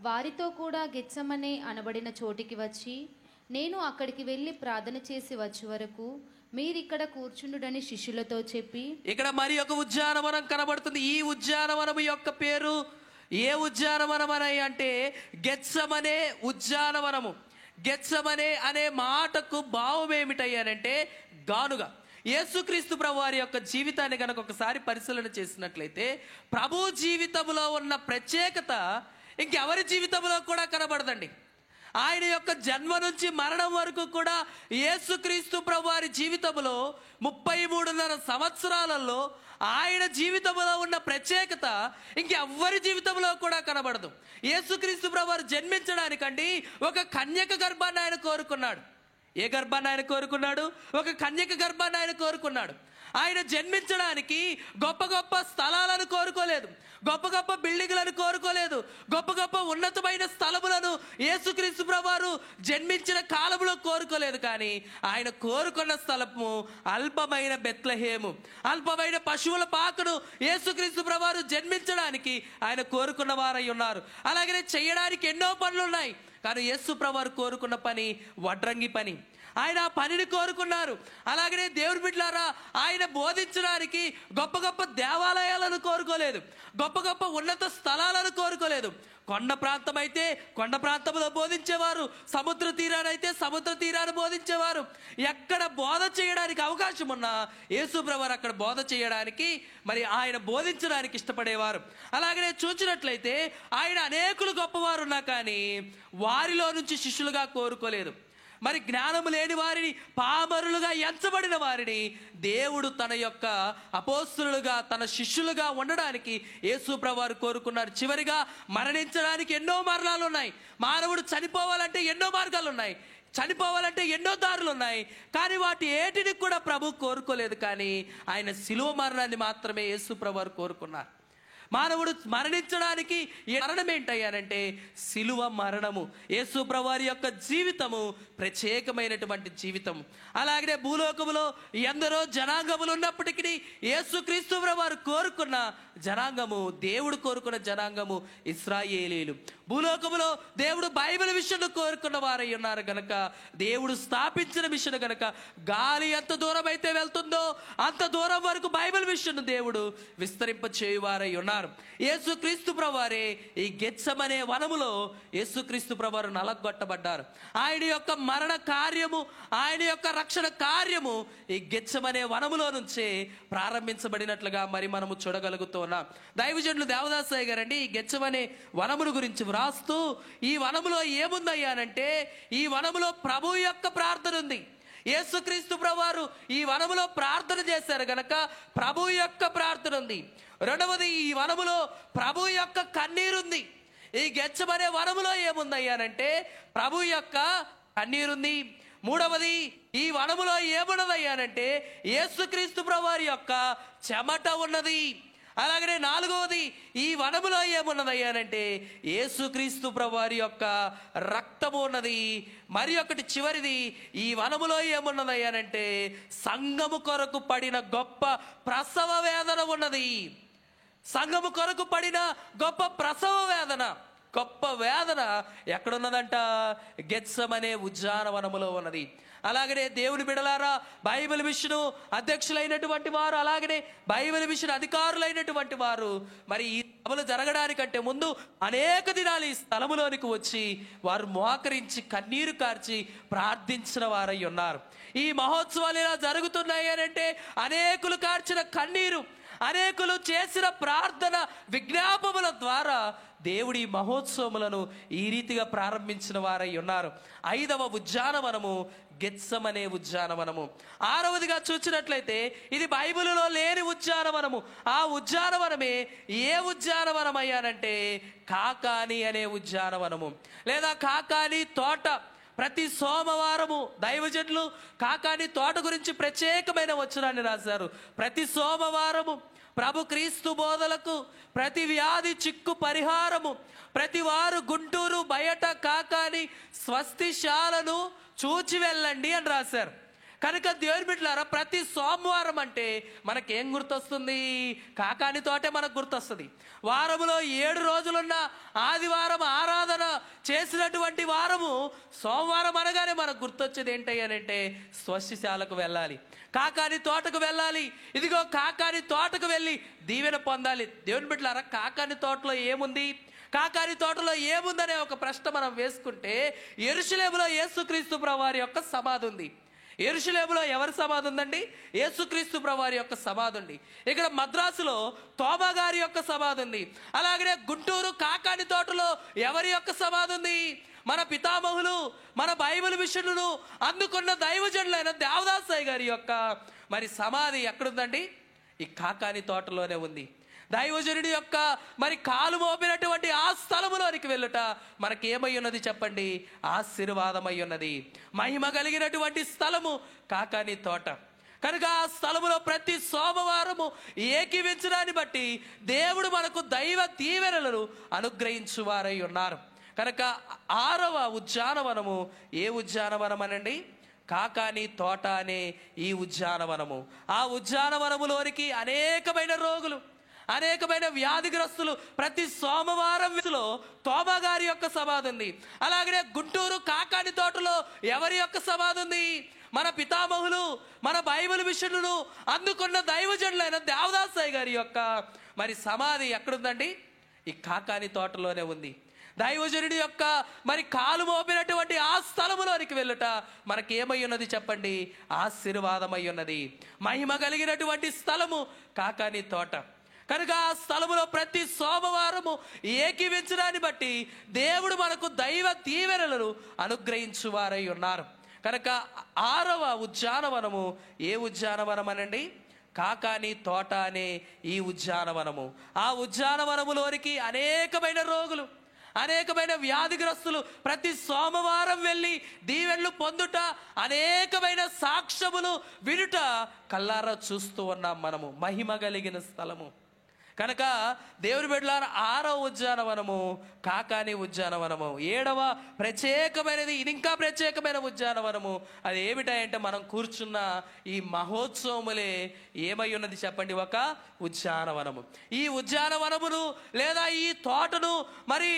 C: వారితో కూడా గెత్సెమనే అనబడిన చోటికి వచ్చి, నేను అక్కడికి వెళ్ళి ప్రార్థన చేసి వచ్చే వరకు మీరిక్కడ కూర్చుండుడని శిష్యులతో చెప్పి. ఇక్కడ
B: మరి ఒక ఉద్యానవనం కనబడుతుంది. ఈ ఉద్యానవనం యొక్క పేరు ఏ ఉద్యానవనం అని అంటే గెత్సెమనే ఉద్యానవనము. గెత్సెమనే అనే మాటకు భావం ఏమిటయ్యానంటే గానుగా. యేసుక్రీస్తు ప్రభు వారి యొక్క జీవితాన్ని కనుక ఒకసారి పరిశీలన చేసినట్లయితే ప్రభు జీవితంలో ఉన్న ప్రత్యేకత ఇంకెవరి జీవితంలో కూడా కనబడదండి. ఆయన యొక్క జన్మ నుంచి మరణం వరకు కూడా యేసుక్రీస్తు ప్రభువారి జీవితంలో 33.5 సంవత్సరాలలో ఆయన జీవితంలో ఉన్న ప్రత్యేకత ఇంకెవ్వరి జీవితంలో కూడా కనబడదు. యేసుక్రీస్తు ప్రభువారు జన్మించడానికండి ఒక కన్యక గర్భాన్ని ఆయన కోరుకున్నాడు. ఏ గర్భాన్ని ఆయన కోరుకున్నాడు? ఒక కన్యక గర్భాన్ని ఆయన కోరుకున్నాడు. ఆయన జన్మించడానికి గొప్ప గొప్ప స్థలాలను కోరుకోలేదు, గొప్ప గొప్ప బిల్డింగ్లను కోరుకోలేదు, గొప్ప గొప్ప ఉన్నతమైన స్థలములను యేసుక్రీస్తు ప్రభువారు జన్మించిన కాలంలో కోరుకోలేదు. కానీ ఆయన కోరుకున్న స్థలము అల్పమైన బెత్లెహేము, అల్పమైన పశువుల పాకను యేసుక్రీస్తు ప్రభువారు జన్మించడానికి ఆయన కోరుకున్న వారై ఉన్నారు. అలాగనే చేయడానికి ఎన్నో పనులు ఉన్నాయి, కానీ యేసు ప్రభువారు కోరుకున్న పని వడ్రంగి పని. ఆయన ఆ పనిని కోరుకున్నారు. అలాగనే దేవుని బిడ్డలారా, ఆయన బోధించడానికి గొప్ప గొప్ప దేవాలయాలను కోరుకోలేదు, గొప్ప గొప్ప ఉన్నత స్థలాలను కోరుకోలేదు. కొండ ప్రాంతం అయితే కొండ ప్రాంతంలో బోధించేవారు, సముద్ర తీరానైతే సముద్ర తీరాన్ని బోధించేవారు. ఎక్కడ బోధ చేయడానికి అవకాశం ఉన్నా యేసు ప్రభువారు అక్కడ బోధ చేయడానికి, మరి ఆయన బోధించడానికి ఇష్టపడేవారు. అలాగనే చూసినట్లయితే ఆయన అనేకులు గొప్పవారు ఉన్నా కానీ వారిలో నుంచి శిష్యులుగా కోరుకోలేదు. మరి జ్ఞానము లేని వారిని, పామరులుగా ఎంచబడిన వారిని దేవుడు తన యొక్క అపోస్తలులుగా, తన శిష్యులుగా ఉండడానికి యేసు ప్రభువారు కోరుకున్నారు. చివరిగా మరణించడానికి ఎన్నో మరణాలు ఉన్నాయి. మానవుడు చనిపోవాలంటే ఎన్నో మార్గాలు ఉన్నాయి, చనిపోవాలంటే ఎన్నో దారులు ఉన్నాయి. కానీ వాటి ఏటిని కూడా ప్రభు కోరుకోలేదు. కానీ ఆయన శిలువ మరణాన్ని మాత్రమే యేసు ప్రభువారు కోరుకున్నారు. మానవుడు మరణించడానికి మరణం ఏంటయ్యానంటే శిలువ మరణము. యేసు ప్రభువారి యొక్క జీవితము ప్రత్యేకమైనటువంటి జీవితం. అలాగనే భూలోకములో ఎందరో జనాంగములు ఉన్నప్పటికీ యేసుక్రీస్తు ప్రభువారు కోరుకున్న జనాంగము, దేవుడు కోరుకున్న జనాంగము ఇశ్రాయేలీయులు. భూలోకములో దేవుడు బైబిల్ విషయంలో కోరుకున్న వారై ఉన్నారు గనక, దేవుడు స్థాపించిన విషయం గనక గాలి ఎంత దూరం అయితే వెళ్తుందో అంత దూరం వరకు బైబిల్ విషయం దేవుడు విస్తరింప చేయువారై ఉన్నారు. యేసుక్రీస్తు ప్రభువారే ఈ గెత్సెమనే వనములో యేసుక్రీస్తు ప్రభువారు నలగొట్టబడ్డారు. ఆయన యొక్క మరణ కార్యము, ఆయన యొక్క రక్షణ కార్యము ఈ గెత్సెమనే వనములో నుంచే ప్రారంభించబడినట్లుగా మరి మనము చూడగలుగుతున్నాం. దైవజనులు దేవదాసయ్య గారండి ఈ గెత్సెమనే వనమును గురించి వ్రాస్తూ, ఈ వనములో ఏముందయ్యానంటే ఈ వనములో ప్రభు యొక్క ప్రార్థన ఉంది. యేసుక్రీస్తు ప్రభువారు ఈ వనములో ప్రార్థన చేశారు గనక ప్రభు యొక్క ప్రార్థన ఉంది. రెండవది, ఈ వనములో ప్రభు యొక్క కన్నీరుంది. ఈ గెత్సెమనే వనములో ఏముందయ్యానంటే ప్రభు యొక్క కన్నీరుంది. మూడవది, ఈ వనములో ఏమున్నదయ్యానంటే యేసుక్రీస్తు ప్రభువారి యొక్క చెమట ఉన్నది. అలాగనే నాలుగవది, ఈ వనములో ఏమున్నదయ్యానంటే యేసుక్రీస్తు ప్రభువారి యొక్క రక్తము ఉన్నది. మరి ఒకటి చివరిది, ఈ వనములో ఏమున్నదయ్యానంటే సంఘము కొరకు పడిన గొప్ప ప్రసవ వేదన ఉన్నది. సంఘము కొరకు పడిన గొప్ప ప్రసవ వేదన, గొప్ప వేదన ఎక్కడున్నదంట? గెత్సెమనే ఉద్యానవనములో ఉన్నది. అలాగనే దేవుని బిడలారా, బైబిల్ మిషన్ అధ్యక్షులైనటువంటి వారు, అలాగనే బైబిల్ మిషన్ అధికారులైనటువంటి వారు మరి ఈ సభలు జరగడానికంటే ముందు అనేక దినాలు ఈ స్థలములోనికి వచ్చి వారు మోకరించి కన్నీరు కార్చి ప్రార్థించిన వారై ఉన్నారు. ఈ మహోత్సవాలు ఇలా జరుగుతున్నాయి అంటే అనేకులు కార్చిన కన్నీరు, అనేకులు చేసిన ప్రార్థన విజ్ఞాపముల ద్వారా దేవుడి మహోత్సవములను ఈ రీతిగా ప్రారంభించిన వారై ఉన్నారు. 5వ ఉద్యానవనము గెత్సెమనే ఉద్యానవనము. 6వదిగా చూసినట్లయితే ఇది బైబిలులో లేని ఉద్యానవనము. ఆ ఉద్యానవనమే ఏ ఉద్యానవనం అయ్యానంటే కాకాని అనే ఉద్యానవనము, లేదా కాకాని తోట. ప్రతి సోమవారము దైవజనులు కాకాని తోట గురించి ప్రత్యేకమైన వచనాన్ని రాశారు. ప్రతి సోమవారము ప్రభు క్రీస్తు బోధలకు, ప్రతి వ్యాధి చిక్కు పరిహారము, ప్రతి వారు గుంటూరు బయట కాకాని స్వస్తిశాలను చూచి వెళ్ళండి అని రాశారు. కనుక దేవుని బిడ్డలారా, ప్రతి సోమవారం అంటే మనకేం గుర్తొస్తుంది? కాకాని తోటే మనకు గుర్తొస్తుంది. వారములో 7 రోజులున్న ఆదివారం ఆరాధన చేసినటువంటి వారము సోమవారం అనగానే మనకు గుర్తొచ్చేది ఏంటంటే స్వస్తిశాలకు వెళ్ళాలి, కాకాని తోటకు వెళ్ళాలి. ఇదిగో కాకాని తోటకు వెళ్ళి దీవెన పొందాలి. దేవుని బిడ్డలారా, కాకాని తోటలో ఏముంది? కాకాని తోటలో ఏముందనే ఒక ప్రశ్న మనం వేసుకుంటే యెరూషలేములో యేసుక్రీస్తు ప్రభువారి యొక్క సమాధి ఉంది. యెరూషలేములో ఎవరి సమాధి ఉందండి? యేసుక్రీస్తు ప్రభువారి యొక్క సమాధి ఉంది. ఇక్కడ మద్రాసులో తోమా గారి యొక్క సమాధి ఉంది. అలాగనే గుంటూరు కాకాని తోటలో ఎవరి యొక్క సమాధి ఉంది? మన పితామహులు, మన బైబిల్ మిషన్లను అందుకున్న దైవజనులైన దేవదాసయ్య గారి యొక్క మరి సమాధి ఎక్కడుందండి? ఈ కాకాని తోటలోనే ఉంది. దైవజనుడి యొక్క మరి కాలు మోపినటువంటి ఆ స్థలములోనికి వెళ్ళుట మనకేమై ఉన్నది చెప్పండి? ఆశీర్వాదమై ఉన్నది. మహిమ కలిగినటువంటి స్థలము కాకాని తోట కనుక ఆ స్థలములో ప్రతి సోమవారము ఏకీవించడాన్ని బట్టి దేవుడు మనకు దైవ దీవెనలను అనుగ్రహించువారై ఉన్నారు. కనుక 6వ ఉద్యానవనము ఏ ఉద్యానవనం అనండి? కాకాని తోట అనే ఈ ఉద్యానవనము. ఆ ఉద్యానవనములోనికి అనేకమైన రోగులు, అనేకమైన వ్యాధిగ్రస్తులు ప్రతి సోమవారం తోమా గారి యొక్క సమాధి ఉంది. అలాగనే గుంటూరు కాకాని తోటలో ఎవరి యొక్క సమాధి ఉంది? మన పితామహులు, మన బైబిల్ మిషన్లను అందుకున్న దైవజనులైన దేవదాసయ్య గారి యొక్క మరి సమాధి ఎక్కడుందండి? ఈ కాకాని తోటలోనే ఉంది. దైవజనుడి యొక్క మరి కాలు మోపినటువంటి ఆ స్థలములోనికి వెళ్ళుట మనకేమై ఉన్నది చెప్పండి? ఆశీర్వాదమై ఉన్నది. మహిమ కలిగినటువంటి స్థలము కాకాని తోట కనుక ఆ స్థలములో ప్రతి సోమవారము ఏకీవించడాన్ని బట్టి దేవుడు మనకు దైవ దీవెనలను అనుగ్రహించువారై ఉన్నారు. కనుక 6వ ఉద్యానవనము ఏ ఉద్యానవనం అనండి? కాకాని తోట అనే ఈ ఉద్యానవనము. ఆ ఉద్యానవనములోనికి అనేకమైన రోగులు, అనేకమైన వ్యాధిగ్రస్తులు ప్రతి సోమవారం వెళ్ళి దీవెనలు పొందుట, అనేకమైన సాక్ష్యములు వినుట కల్లారా చూస్తూ ఉన్నాం మనము. మహిమ కలిగిన స్థలము కనుక దేవుని బిడ్డలారా 6వ ఉద్యానవనము కాకాని ఉద్యానవనము. 7వ ప్రత్యేకమైనది, ఇది ఇంకా ప్రత్యేకమైన ఉద్యానవనము. అది ఏమిటంటే మనం కూర్చున్న ఈ మహోత్సవములే ఏమై ఉన్నది చెప్పండి? ఒక ఉద్యానవనము. ఈ ఉద్యానవనమును లేదా ఈ తోటను మరి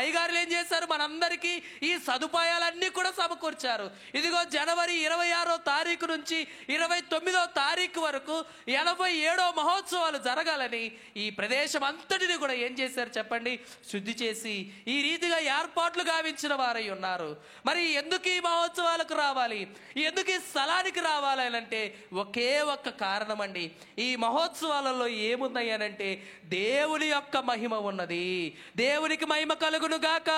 B: అయ్యగారులు ఏం చేశారు? మనందరికీ ఈ సదుపాయాలన్నీ కూడా సమకూర్చారు. ఇదిగో జనవరి 26వ తారీఖు నుంచి 29వ తారీఖు వరకు 87వ మహోత్సవాలు జరగాలని ఈ ప్రదేశం అంతటిని కూడా ఏం చేశారు చెప్పండి? శుద్ధి చేసి ఈ రీతిగా ఏర్పాట్లు గావించిన వారై ఉన్నారు. మరి ఎందుకు ఈ మహోత్సవాలకు రావాలి, ఎందుకు ఈ స్థలానికి రావాలి అంటే ఒకే ఒక్క కారణం అండి. ఈ మహోత్సవాలలో ఏమున్నాయి అనంటే దేవుని యొక్క మహిమ ఉన్నది. దేవునికి మహిమ కలుగును గాక.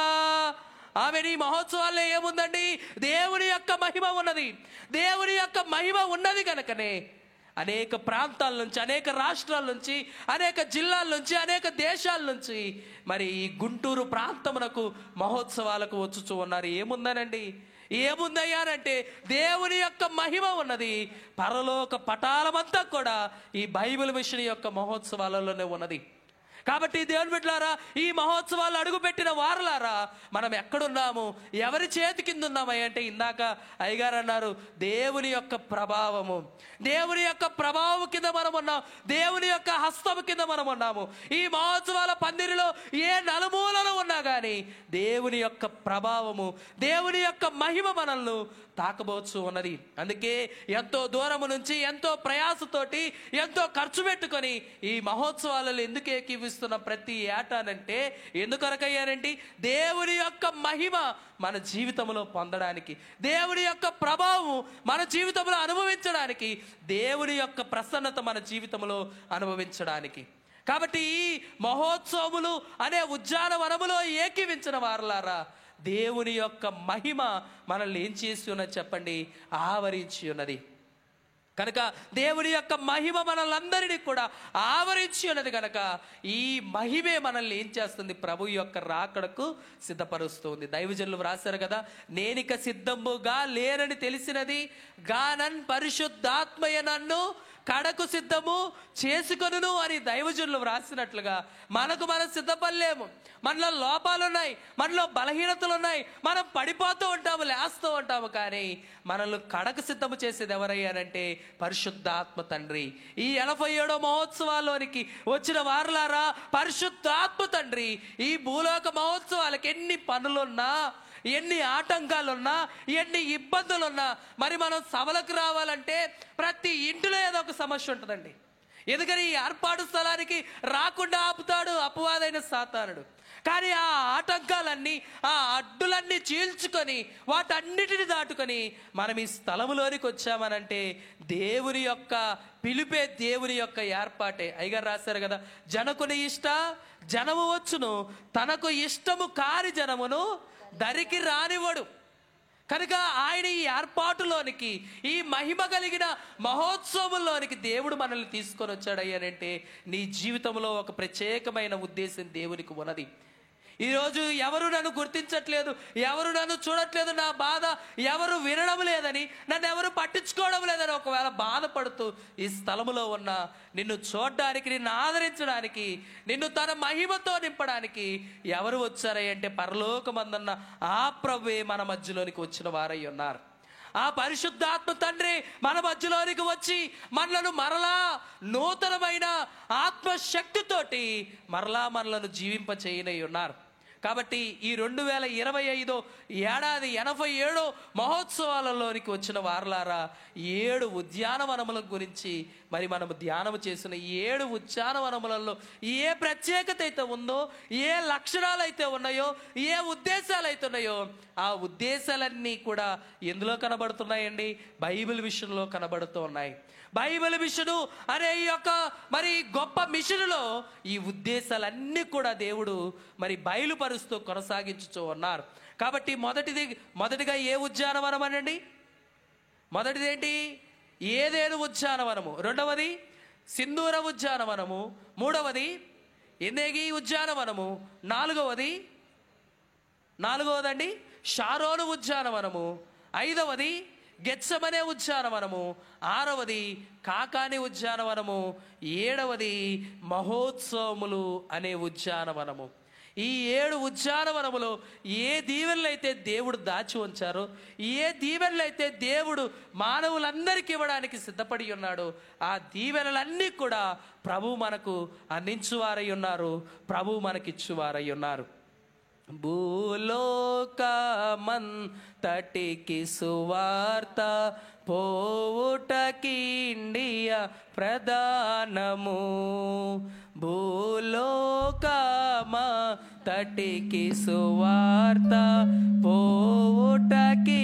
B: ఆమె ఈ మహోత్సవాల్లో ఏముందండి? దేవుని యొక్క మహిమ ఉన్నది. దేవుని యొక్క మహిమ ఉన్నది కనుకనే అనేక ప్రాంతాల నుంచి, అనేక రాష్ట్రాల నుంచి, అనేక జిల్లాల నుంచి, అనేక దేశాల నుంచి మరి ఈ గుంటూరు ప్రాంతమునకు మహోత్సవాలకు వచ్చుచూ ఉన్నారు. ఏముందనండి? ఏముందయ్యారంటే దేవుని యొక్క మహిమ ఉన్నది. పరలోక పటాలమంతా కూడా ఈ బైబిల్ మిషన్ యొక్క మహోత్సవాలలోనే ఉన్నది. కాబట్టి దేవుని బిడ్డలారా, ఈ మహోత్సవాలు అడుగుపెట్టిన వారలారా, మనం ఎక్కడున్నాము, ఎవరి చేతి కింద ఉన్నామయ్య అంటే ఇందాక అయ్యగారు అన్నారు దేవుని యొక్క ప్రభావము. దేవుని యొక్క ప్రభావం కింద మనం ఉన్నాం. దేవుని యొక్క హస్తము కింద మనం ఉన్నాము. ఈ మహోత్సవాల పందిరిలో ఏ నలుమూలలో ఉన్నా కానీ దేవుని యొక్క ప్రభావము, దేవుని యొక్క మహిమ మనల్ని తాకబోచ్చు ఉన్నది. అందుకే ఎంతో దూరము నుంచి, ఎంతో ప్రయాసతోటి, ఎంతో ఖర్చు పెట్టుకొని ఈ మహోత్సవాలలో ఎందుకు ఏకీవిస్తున్న ప్రతి ఏటానంటే ఎందుకొరకయ్యారండి? దేవుని యొక్క మహిమ మన జీవితంలో పొందడానికి, దేవుని యొక్క ప్రభావం మన జీవితంలో అనుభవించడానికి, దేవుని యొక్క ప్రసన్నత మన జీవితంలో అనుభవించడానికి. కాబట్టి ఈ మహోత్సవములు అనే ఉద్యానవనములో ఏకీవించిన వారలారా, దేవుని యొక్క మహిమ మనల్ని ఏం చేసి ఉన్నది చెప్పండి? ఆవరించి ఉన్నది. కనుక దేవుని యొక్క మహిమ మనల్ని కూడా ఆవరించి ఉన్నది కనుక ఈ మహిమే మనల్ని ఏం చేస్తుంది? ప్రభు యొక్క రాకడకు సిద్ధపరుస్తుంది. దైవజనులు వ్రాశారు కదా, నేనిక సిద్ధముగా లేనని తెలిసినది గానన్ పరిశుద్ధాత్మయ నన్ను కడకు సిద్ధము చేసుకొనును అని దైవజనులు వ్రాసినట్లుగా మనకు మనం సిద్ధపడలేము. మనలో లోపాలు ఉన్నాయి, మనలో బలహీనతలు ఉన్నాయి, మనం పడిపోతూ ఉంటాము, లేస్తూ ఉంటాము. కానీ మనల్ని కడకు సిద్ధము చేసేది ఎవరయ్యారంటే పరిశుద్ధాత్మ తండ్రి. ఈ 87వ మహోత్సవాల్లోనికి వచ్చిన వారలారా, పరిశుద్ధాత్మ తండ్రి ఈ భూలోక మహోత్సవాలకు ఎన్ని పనులున్నా, ఎన్ని ఆటంకాలున్నా, ఎన్ని ఇబ్బందులున్నా, మరి మనం సభలకు రావాలంటే ప్రతి ఇంటిలో ఏదో ఒక సమస్య ఉంటుందండి. ఎందుకని ఈ ఏర్పాటు స్థలానికి రాకుండా ఆపుతాడు అపవాదైన సాతానుడు. కానీ ఆ ఆటంకాలన్నీ, ఆ అడ్డులన్నీ చీల్చుకొని వాటన్నిటిని దాటుకొని మనం ఈ స్థలములోనికి వచ్చామనంటే దేవుని యొక్క పిలిపే, దేవుని యొక్క ఏర్పాటే. అయ్యగారు రాశారు కదా, జనకుని ఇష్ట జనము వచ్చును, తనకు ఇష్టము కాని జనమును దరికి రానివ్వడు. కనుక ఆయన ఈ ఏర్పాటులోనికి, ఈ మహిమ కలిగిన మహోత్సవంలోనికి దేవుడు మనల్ని తీసుకొని వచ్చాడయ్యానంటే నీ జీవితంలో ఒక ప్రత్యేకమైన ఉద్దేశం దేవునికి ఉన్నది. ఈరోజు ఎవరు నన్ను గుర్తించట్లేదు, ఎవరు నన్ను చూడట్లేదు, నా బాధ ఎవరు వినడం లేదని, నన్ను ఎవరు పట్టించుకోవడం లేదని ఒకవేళ బాధపడుతూ ఈ స్థలములో ఉన్న నిన్ను చూడడానికి, నిన్ను ఆదరించడానికి, నిన్ను తన మహిమతో నింపడానికి ఎవరు వచ్చారంటే పరలోకమందున్న ఆ ప్రభువే మన మధ్యలోనికి వచ్చిన వారై ఉన్నారు. ఆ పరిశుద్ధాత్మ తండ్రి మన మధ్యలోనికి వచ్చి మనలను మరలా నూతనమైన ఆత్మశక్తితోటి మరలా మనలను జీవింప చేయనై ఉన్నారు. కాబట్టి ఈ 2025 ఏడాది 87 మహోత్సవాలలోనికి వచ్చిన వారలారా, 7 ఉద్యానవనముల గురించి మరి మనము ధ్యానము చేసిన 7 ఉద్యానవనములలో ఏ ప్రత్యేకత అయితే ఉందో, ఏ లక్షణాలు అయితే ఉన్నాయో, ఏ ఉద్దేశాలు అయితే ఉన్నాయో, ఆ ఉద్దేశాలన్నీ కూడా ఎందులో కనబడుతున్నాయండి? బైబిల్ విషయంలో కనబడుతూ ఉన్నాయి. బైబిల్ మిషను అనే ఈ యొక్క మరి గొప్ప మిషనులో ఈ ఉద్దేశాలన్నీ కూడా దేవుడు మరి బయలుపరుస్తూ కొనసాగించుతూ ఉన్నారు. కాబట్టి మొదటిగా ఏ ఉద్యానవనం అనండి? మొదటిది ఏంటి? ఏదేను ఉద్యానవనము. రెండవది సింధూర ఉద్యానవనము. మూడవది ఎన్నేగి ఉద్యానవనము. నాలుగవదండి షారోను ఉద్యానవనము. ఐదవది గెత్సెమనే ఉద్యానవనము. ఆరవది కాకాని ఉద్యానవనము. ఏడవది మహోత్సవములు అనే ఉద్యానవనము. ఈ 7 ఉద్యానవనములో ఏ దీవెనలైతే దేవుడు దాచి ఉంచారో, ఏ దీవెనలైతే దేవుడు మానవులందరికీ ఇవ్వడానికి సిద్ధపడి ఉన్నాడో, ఆ దీవెనలన్నీ కూడా ప్రభు మనకు అందించువారై ఉన్నారు, ప్రభు మనకిచ్చువారై ఉన్నారు. భూలోకమంతటికి సువార్త పోవుటకి ఇండియా ప్రధానము. భూలోకమంతటికి సువార్త పోవుటకి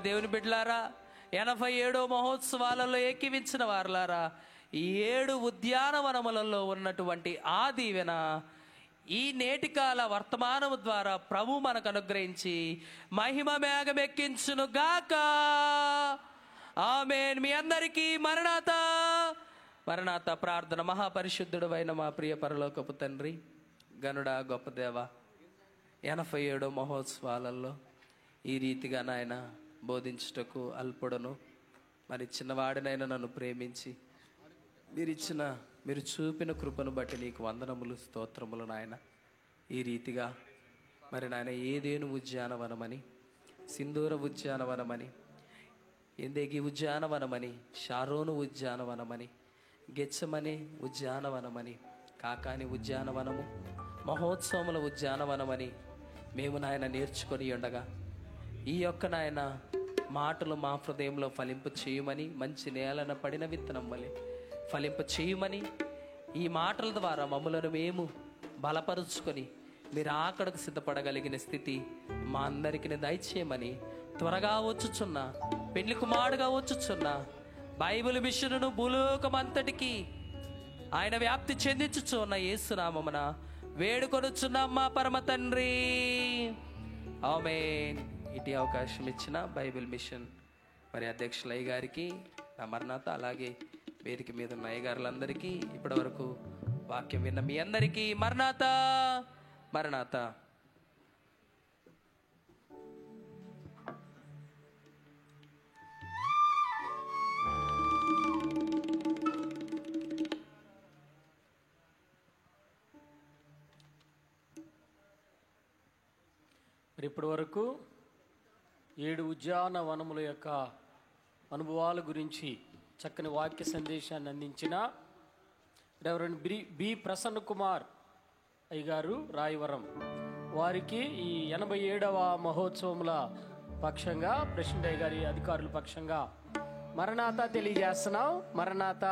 B: దేవుని బిడ్డలారా, 87 మహోత్సవాలలో ఏకీవించిన వారలారా, 7 ఉద్యానవనములలో ఉన్నటువంటి ఆ దీవెన ఈ నేటికాల వర్తమానము ద్వారా ప్రభు మనకు అనుగ్రహించి మహిమ మేఘమెక్కించును గాక. ఆమేన్. మీ అందరికీ మరణాత మరణాత ప్రార్థన. మహాపరిశుద్ధుడు అయిన మా ప్రియ పరలోకపు తండ్రి, గనుడా, గొప్ప దేవ, 87 మహోత్సవాలలో ఈ రీతిగా నాయన బోధించుటకు అల్పుడను మరి చిన్నవాడినైనా నన్ను ప్రేమించి మీరు చూపిన కృపను బట్టి నీకు వందనములు, స్తోత్రములు నాయన. ఈ రీతిగా మరి నాయన ఏదేను ఉద్యానవనమని, సింధూర ఉద్యానవనమని, ఎందేగి ఉద్యానవనమని, షారోను ఉద్యానవనమని, గెత్సెమనే ఉద్యానవనమని, కాకాని ఉద్యానవనము, మహోత్సవముల ఉద్యానవనమని మేము నాయన నేర్చుకొని ఉండగా ఈ యొక్క నాయన మాటలు మా హృదయంలో ఫలింపు చేయమని, మంచి నేలన పడిన విత్తనం వలె ఫలింపు చేయమని, ఈ మాటల ద్వారా మమ్మలను మేము బలపరుచుకొని మీరు ఆకడకు సిద్ధపడగలిగిన స్థితి మా అందరికి దయచేయమని, త్వరగా వచ్చుచున్న పెళ్లి కుమారుడుగా వచ్చుచున్న బైబిల్ మిషన్ను భూలోకమంతటికి ఆయన వ్యాప్తి చెందించుచున్న యేసునామమున వేడుకొనుచున్నాం మా పరమ తండ్రి, ఆమేన్. ఇటీ అవకాశం ఇచ్చిన బైబిల్ మిషన్ మరి అధ్యక్షుల అయ్య గారికి, నా మరణాత, అలాగే వేదిక మీద ఉన్న అయ్య గారులందరికీ, ఇప్పటి వరకు వాక్యం విన్న మీ అందరికీ మరణాత మరణాత.
A: మరి ఇప్పటి వరకు 7 ఉద్యానవనముల యొక్క అనుభవాల గురించి చక్కని వాక్య సందేశాన్ని అందించిన రెవరెండ్ బి ప్రసన్న కుమార్ అయ్య గారు రాయవరం వారికి ఈ 87వ మహోత్సవముల పక్షంగా ప్రెసిడెంట్ అయ్య గారి అధికారుల పక్షంగా మరణాత తెలియజేస్తున్నాం. మరణాత.